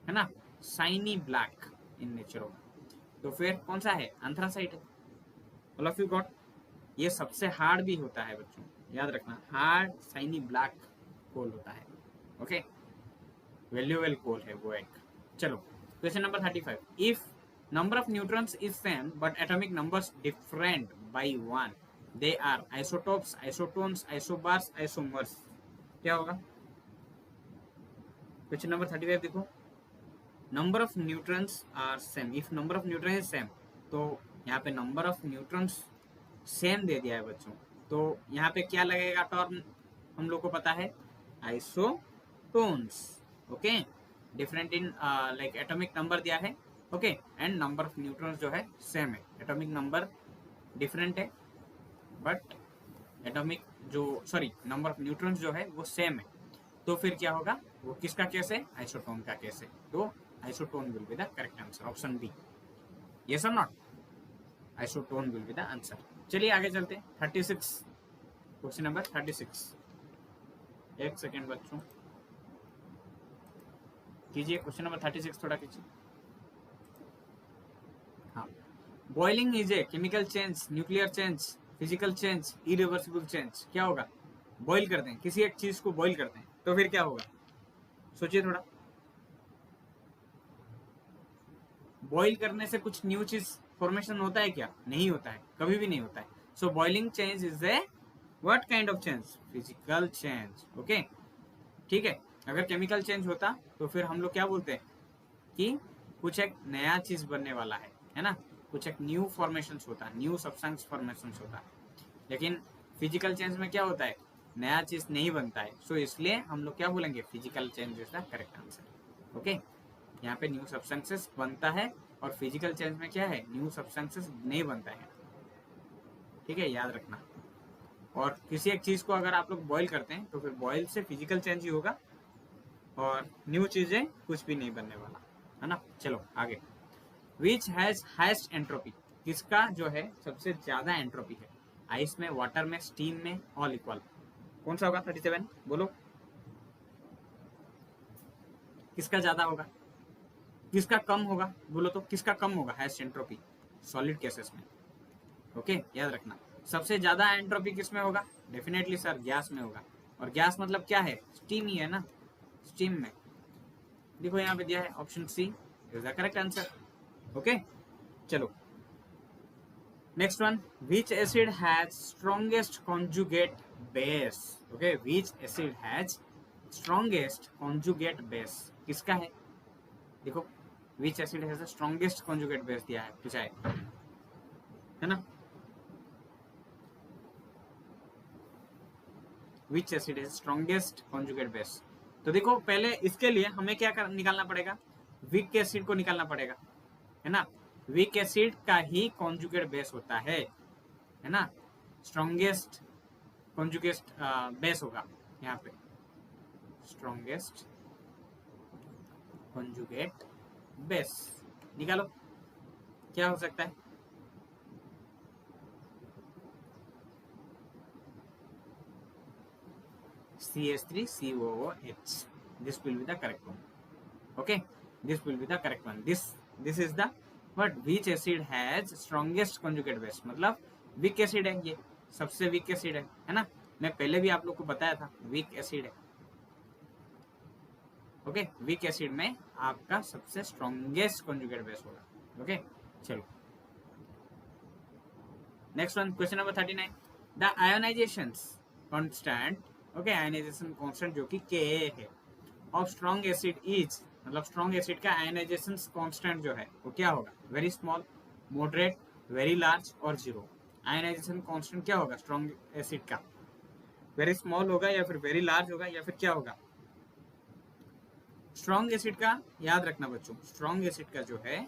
है ना, शाइनी ब्लैक इन नेचर होगा। तो फिर कौन सा है, एंथ्रासाइट है। ऑल ऑफ यू गॉट, ये सबसे हार्ड भी होता है बच्चों, याद रखना, हार्ड शाइनी ब्लैक कोल होता है। ओके, वैल्यूएबल कोल है वो एक। चलो question number 35, if number of neutrons is same but atomic numbers different by 1, they are isotopes, isotones, isobars, isomers, क्या होगा। क्वेश्चन नंबर 35 देखो, number of neutrons are same, if number of neutron is same, तो यहाँ पे नंबर ऑफ न्यूट्रॉन्स सेम दे दिया है बच्चों, तो यहाँ पे क्या लगेगा टर्म, हम लोग को पता है isotones. Okay, different in like atomic number दिया है, okay, and number of neutrons जो है सेम है, एटॉमिक नंबर डिफरेंट है बट एटॉमिक जो सॉरी नंबर ऑफ न्यूट्रॉन्स जो है वो सेम है, तो फिर क्या होगा, वो किसका केस है, आइसोटोन का केस है, तो isotone will be the correct answer, option B, yes और not, isotone will be the answer. चलिए आगे चलते हैं, 36, क्वेश्चन नंबर 36, एक सेकेंड बच्चों कीजिए, क्वेश्चन नंबर 36 थोड़ा कीजिए। हाँ, boiling is a chemical change, nuclear change, physical change, irreversible change, क्या होगा, बॉइल करते हैं किसी एक चीज को, बॉइल करते हैं तो फिर क्या होगा, सोचिए थोड़ा, बॉइल करने से कुछ न्यू चीज फॉर्मेशन होता है क्या, नहीं होता है, कभी भी नहीं होता है। सो boiling change is a what kind of change, physical change. Okay, ठीक है, अगर केमिकल चेंज होता तो फिर हम लोग क्या बोलते हैं कि कुछ एक नया चीज बनने वाला है ना, कुछ एक न्यू फॉर्मेशन होता है, न्यू सब्सटेंस फॉर्मेशन होता है, लेकिन फिजिकल चेंज में क्या होता है, नया चीज नहीं बनता है, सो इसलिए हम लोग क्या बोलेंगे, physical change is the correct answer. Okay, यहाँ पे न्यू सब्सटेंसेस बनता है और फिजिकल चेंज में क्या है, न्यू सब्सटेंसेस नहीं बनता है, ठीक है, याद रखना। और किसी एक चीज को अगर आप लोग बॉईल करते हैं तो फिर बॉईल से फिजिकल चेंज ही होगा और न्यू चीजें कुछ भी नहीं बनने वाला, है ना। चलो आगे, विच हैज हाईएस्ट एंट्रोपी, किसका जो है सबसे ज्यादा एंट्रोपी है, आइस में, वाटर में, स्टीम में, ऑल इक्वल, कौन सा होगा 37, बोलो किसका ज्यादा होगा, किसका कम होगा, बोलो तो किसका कम होगा हाईएस्ट एंट्रोपी सॉलिड केसेस में। ओके, याद रखना, सबसे ज्यादा एंट्रोपी किस में होगा, डेफिनेटली सर गैस में होगा, और गैस मतलब क्या है, स्टीम ही है ना, स्टीम में, देखो यहाँ पे दिया है option C is the correct answer. Okay, चलो next one, which acid has strongest conjugate base, okay, which acid has strongest conjugate base, किसका है, देखो which acid has the strongest conjugate base दिया है, पूछा है ना, which acid has strongest conjugate base, तो देखो पहले इसके लिए हमें क्या निकालना पड़ेगा, वीक एसिड को निकालना पड़ेगा, है ना, वीक एसिड का ही कॉन्जुगेट बेस होता है ना, स्ट्रॉन्गेस्ट कॉन्जुगेट बेस होगा यहाँ पे, स्ट्रॉन्गेस्ट कॉन्जुगेट बेस निकालो, क्या हो सकता है, CH3COOH, this will be the correct one. Okay, this will be the correct one. This is the but which acid has strongest conjugate base, मतलब वीक एसिड है, ये सबसे वीक एसिड है ना. मैं पहले भी आप लोग को बताया था वीक एसिड है. ओके, वीक एसिड में आपका सबसे स्ट्रॉन्गेस्ट कॉन्जुगेट बेस होगा. ओके, चलो next one, question number 39. The ionisation constant, okay, ionisation constant जो कि Ka है, ऑफ स्ट्रॉन्ग एसिड इज, मतलब स्ट्रॉन्ग एसिड का आयोनाइजेशन कांस्टेंट जो है वो क्या होगा? Very small, moderate, very large और जीरो. आयोनाइजेशन कांस्टेंट क्या होगा स्ट्रॉन्ग एसिड का? वेरी स्मॉल होगा या फिर वेरी लार्ज होगा या फिर क्या होगा? स्ट्रॉन्ग एसिड का याद रखना बच्चों, स्ट्रॉन्ग एसिड का जो है,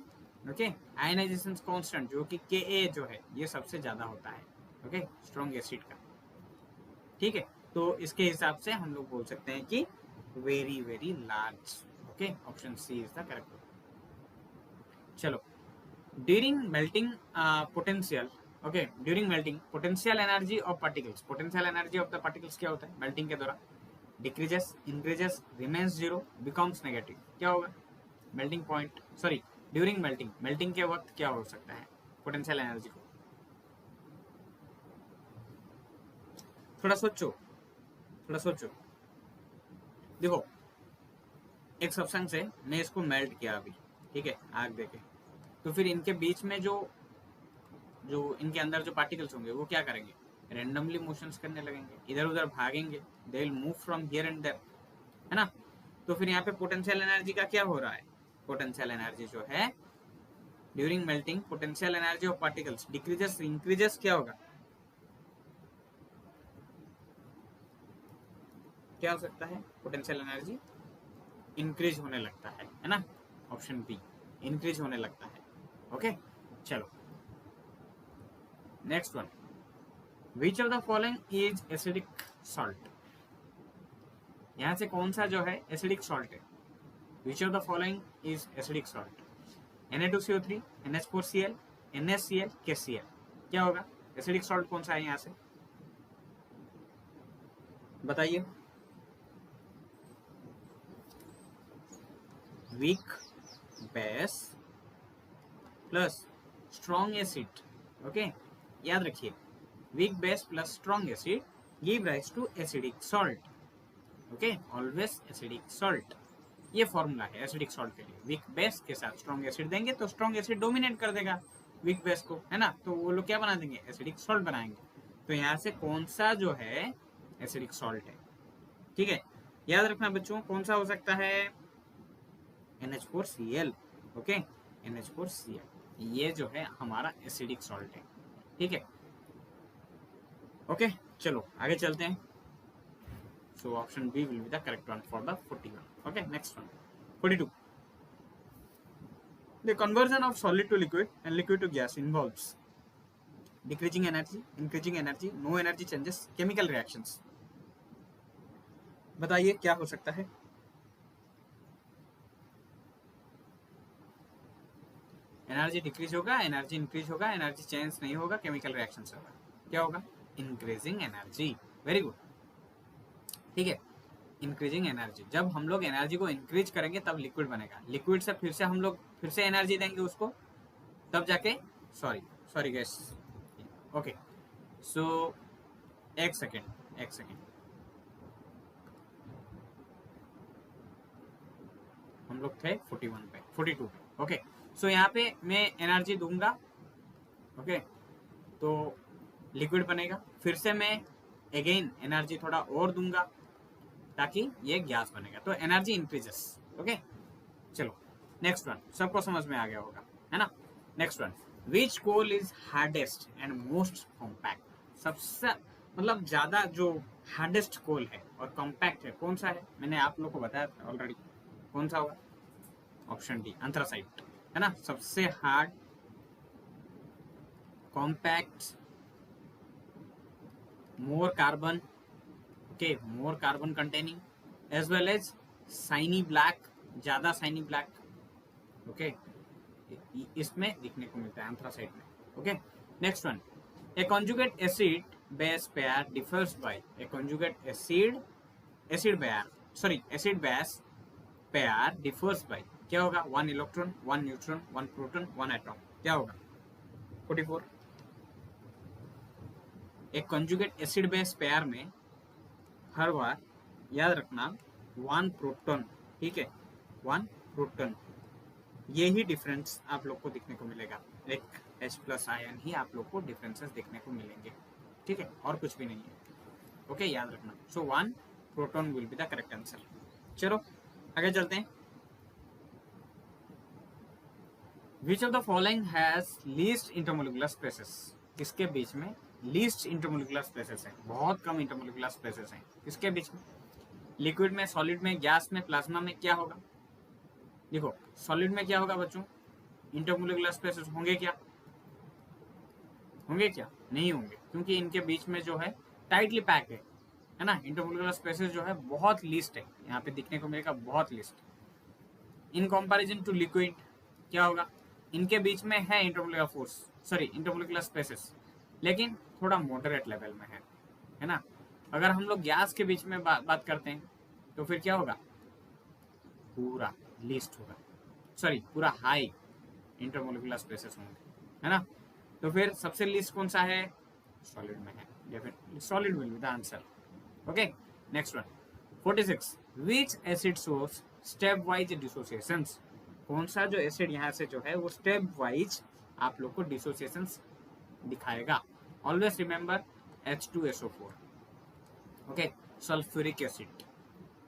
ओके, आयोनाइजेशन कांस्टेंट जो कि Ka जो है ये सबसे ज्यादा होता है. ओके, स्ट्रॉन्ग एसिड का. ठीक है, तो इसके हिसाब से हम लोग बोल सकते हैं कि very very large. Okay, option C is the correct. चलो, during melting potential, okay, during melting potential energy of particles, potential energy of the particles क्या होता है मेल्टिंग के दौरान? Decreases, increases, remains zero, becomes negative. क्या होगा melting point, sorry during melting, melting के वक्त क्या हो सकता है पोटेंशियल एनर्जी को? थोड़ा सोचो, थोड़ा सोचो. देखो, एक सब्सटेंस से मैं इसको मेल्ट किया अभी, ठीक है, आग देके, तो फिर इनके बीच में जो इनके अंदर जो पार्टिकल्स होंगे वो क्या करेंगे? रेंडमली मोशंस करने लगेंगे, इधर उधर भागेंगे, they will move from here and there, है ना. तो फिर यहाँ पे पोटेंशियल एनर्जी का क्या हो रहा है? पोटेंशियल एनर्जी जो है during melting, potential energy of particles decreases, increases, क्या होगा? क्या हो सकता है? पोटेंशियल एनर्जी इंक्रीज होने लगता है ना. ऑप्शन बी, इंक्रीज होने लगता है. ओके, चलो next one. Which of the following is acidic salt? यहां से कौन सा जो है एसिडिक सॉल्ट है? विच of the following is acidic salt? Na2CO3, NH4Cl, NaCl, KCl. क्या होगा एसिडिक सॉल्ट? कौन सा है यहां से बताइए? Weak base plus strong acid. Okay, याद रखिए, weak base plus strong acid give rise to acidic salt. Okay, always acidic salt. ये फॉर्मूला है एसिडिक सॉल्ट के लिए. वीक बेस के साथ स्ट्रॉन्ग एसिड देंगे तो स्ट्रॉन्ग एसिड डोमिनेट कर देगा वीक बेस को, है ना, तो वो लोग क्या बना देंगे? एसिडिक सॉल्ट बनाएंगे. तो यहाँ से कौन सा जो है एसिडिक सॉल्ट है? ठीक है, याद रखना बच्चों, कौन सा हो सकता है? NH4Cl. ओके, NH4Cl ये जो है हमारा एसिडिक सॉल्ट है. ठीक है, ओके, चलो आगे चलते हैं. So option B will be the correct one for the 41. Okay, next one. 42. The conversion of solid to liquid and liquid to gas involves decreasing energy, increasing energy, no energy changes, chemical reactions. बताइए क्या हो सकता है? एनर्जी डिक्रीज होगा, एनर्जी इंक्रीज होगा, एनर्जी चेंज नहीं होगा, केमिकल रिएक्शन होगा. क्या होगा? Increasing energy. Very good. ठीक है, इंक्रीजिंग एनर्जी. जब हम लोग एनर्जी को इंक्रीज करेंगे तब लिक्विड बनेगा. लिक्विड से फिर से हम लोग फिर से एनर्जी देंगे उसको, तब जाके सॉरी गैस. ओके, सो एक सेकेंड हम लोग थे 41 पे, 42 पे. ओके, सो यहाँ पे मैं एनर्जी दूंगा. ओके, तो लिक्विड बनेगा. फिर से मैं अगेन एनर्जी थोड़ा और दूंगा ताकि ये गैस बनेगा. तो एनर्जी इंक्रीजेस. ओके, चलो नेक्स्ट वन. सबको समझ में आ गया होगा, है ना. Next one. Which coal is hardest and most compact? सबसे मतलब ज्यादा जो हार्डेस्ट कोल है और कॉम्पैक्ट है कौन सा है? मैंने आप लोग को बताया था ऑलरेडी. कौन सा होगा? ऑप्शन डी, एंथ्रासाइट, है ना. सबसे hard, compact, more carbon, okay, more carbon containing as well as shiny black, ज्यादा shiny black. okay, इसमें दिखने को मिलता है एंथ्रासाइट में. Okay, next one. A conjugate acid base pair differs by, a conjugate acid base pair differs by क्या होगा, 1 इलेक्ट्रॉन 1 न्यूट्रॉन 1 प्रोटॉन 1 एटॉम, क्या होगा 44। एक कंजुगेट एसिड बेस पेयर में हर बार याद रखना 1 प्रोटॉन, ठीक है 1 प्रोटॉन, ये ही डिफरेंस आप लोग को दिखने को मिलेगा, एक H+ आयन ही आप लोग को डिफरेंसेस देखने को मिलेंगे, ठीक है, और कुछ भी नहीं है, ओके याद रखना। सो 1 proton will be the correct answer. चलो आगे चलते हैं। Which of the following has least intermolecular spaces? किसके बीच में लीस्ट इंटरमोलिकुलर स्पेसेस है, बहुत कम इंटरमोलिकुलर स्पेसेस हैं, किसके बीच में, लिक्विड में, सॉलिड में, गैस में, प्लाज्मा में, क्या होगा, देखो सॉलिड में क्या होगा बच्चों, इंटरमोलिकुलर स्पेसेस होंगे क्या, होंगे क्या, नहीं होंगे, क्योंकि इनके बीच में जो है टाइटली पैक है ना, इंटरमोलिकुलर स्पेसेस जो है बहुत लीस्ट है, यहाँ पे दिखने को मिलेगा बहुत least. In comparison to liquid क्या होगा, इनके बीच में है intermolecular force, sorry intermolecular spaces, लेकिन थोड़ा मॉडरेट लेवल में है ना। अगर हम लोग गैस के बीच में बात करते हैं तो फिर क्या होगा, पूरा लीस्ट होगा, सॉरी पूरा हाई इंटरमोलिकुलर स्पेसेस होंगे, है ना। तो फिर सबसे लीस्ट कौन सा है, सॉलिड में है, definitely solid will be the answer. Okay next one 46 which acid shows stepwise dissociations, कौन सा जो एसिड यहाँ से जो है वो स्टेप वाइज आप लोग को डिसोसिएशंस दिखाएगा। Always remember H2SO4, okay sulphuric acid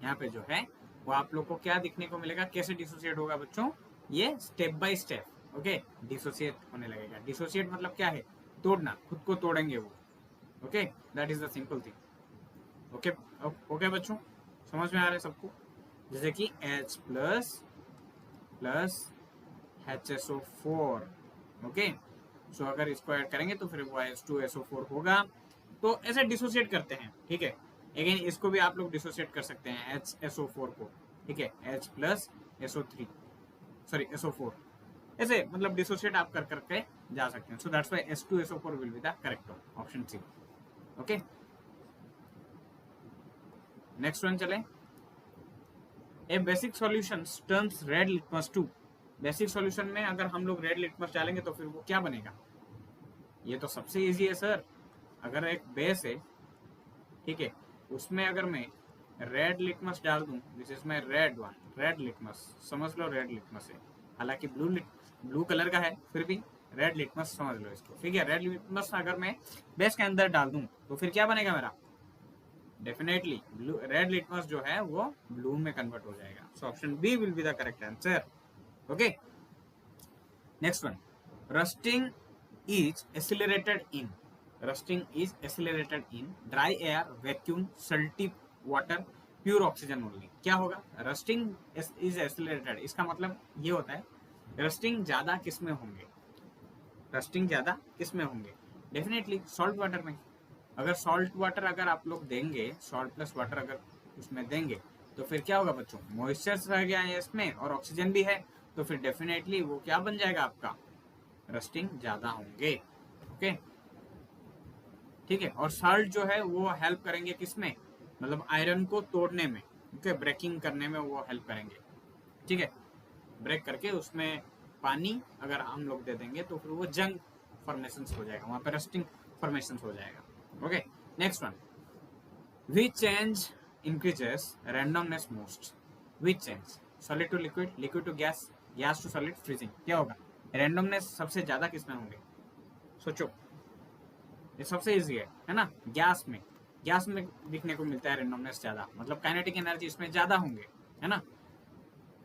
यहाँ पे जो है वो आप लोग को क्या दिखने को मिलेगा, कैसे डिसोसिएट होगा बच्चों, ये step by step, okay dissociate होने लगेगा। डिसोसिएट मतलब क्या है, तोड़ना, खुद को तोड़ेंगे वो, okay that is the simple thing. Okay okay बच्चों समझ में आ रहा है सबको, जैसे कि H plus HSO4, okay so अगर इसको ऐड करेंगे तो फिर वो H2SO4 होगा, तो ऐसे डिसोसिएट करते हैं, ठीक है। अगेन इसको भी आप लोग डिसोसिएट कर सकते हैं HSO4 को, ठीक है H plus SO3 sorry SO4, ऐसे मतलब डिसोसिएट आप कर करके जा सकते हैं। So that's why H2SO4 will be the correct option C. Okay next one चले, a basic solution turns red litmus to, basic solution में अगर हम लोग रेड लिटमस डालेंगे तो फिर वो क्या बनेगा, ये तो सबसे इजी है सर। अगर एक बेस है, ठीक है, उसमें अगर मैं रेड लिटमस डाल दूं, this is my red one, red litmus समझ लो, रेड लिटमस है, हालांकि ब्लू कलर का है, फिर भी रेड लिटमस समझ लो इसको, ठीक है। रेड लिटमस अगर मैं बेस के अंदर डाल दूं तो फिर क्या बनेगा मेरा, डेफिनेटली ब्लू, रेड लिटमस जो है वो ब्लू में कन्वर्ट हो जाएगा। So option B will be the correct answer. Okay next one, rusting is accelerated in, rusting is accelerated in dry air, vacuum, salty water, pure oxygen only, क्या होगा, रस्टिंग इज एक्सिलरेटेड, इसका मतलब ये होता है रस्टिंग ज्यादा किस में होंगे, रस्टिंग ज्यादा किस में होंगे, डेफिनेटली सॉल्ट वाटर में। अगर सॉल्ट वाटर अगर आप लोग देंगे, सॉल्ट प्लस वाटर अगर उसमें देंगे तो फिर क्या होगा बच्चों, मॉइस्चर रह गया है इसमें और ऑक्सीजन भी है, तो फिर डेफिनेटली वो क्या बन जाएगा आपका, रस्टिंग ज्यादा होंगे। ओके ठीक है, और साल्ट जो है वो हेल्प करेंगे किसमें, मतलब आयरन को तोड़ने में, ओके ब्रेकिंग करने में वो हेल्प करेंगे, ठीक है। ब्रेक करके उसमें पानी अगर हम लोग दे देंगे तो फिर वो जंग फॉर्मेशन हो जाएगा, वहां पे रस्टिंग फॉर्मेशन हो जाएगा। Okay next one, which change increases randomness most, which change, solid to liquid, liquid to gas, gas to solid, freezing, क्या होगा, रैंडमनेस सबसे ज्यादा किसमें होंगे, सोचो, ये सबसे इजी है ना, गैस में, गैस में दिखने को मिलता है रैंडमनेस ज्यादा, मतलब काइनेटिक एनर्जी इसमें ज्यादा होंगे, है ना,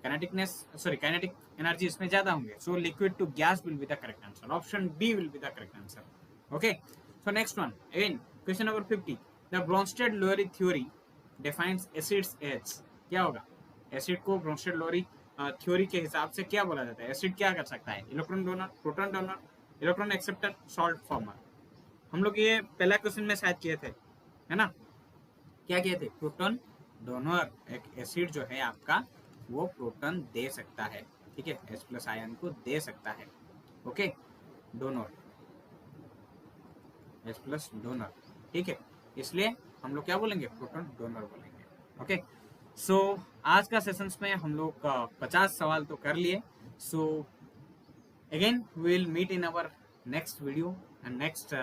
काइनेटिक एनर्जी इसमें ज्यादा होंगे। So liquid to gas will be the correct answer, option B will be the correct answer. Okay so next one, again question number 50, the Bronsted Lowry theory defines acids as, क्या होगा, एसिड को ब्रोंस्टेड-लोरी थ्योरी के हिसाब से क्या बोला जाता है, एसिड क्या कर सकता है, electron donor, proton donor, electron acceptor, salt farmer. हम लोग ये पहला क्वेश्चन में शायद किए थे, है ना, क्या किए थे, प्रोटॉन डोनर, एक एसिड जो है आपका वो प्रोटॉन दे सकता है, ठीक है, H+ आयन को दे सकता है, ओके डोनर, H+ डोनर, ठीक है, इसलिए हम लोग क्या बोलेंगे, प्रोटॉन डोनर बोलेंगे। ओके सो आज का सेशंस में हम लोग 50 सवाल तो कर लिए. So again we will meet in our next video and next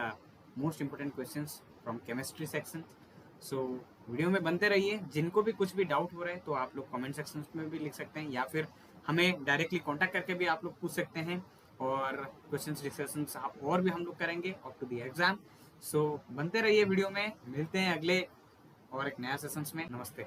most important questions from chemistry section. सो वीडियो में बनते रहिए. जिनको भी कुछ भी डाउट हो रहा है तो आप लोग कमेंट सेक्शन में भी लिख सकते हैं या फिर हमें डायरेक्टली कांटेक्ट करके भी आप लोग पूछ सकते हैं. और क्वेश्चंस डिस्कशंस आप और भी हम लोग करेंगे अप टू द एग्जाम. सो बनते रहिए वीडियो में. मिलते हैं अगले और एक नया सेशंस में. नमस्ते.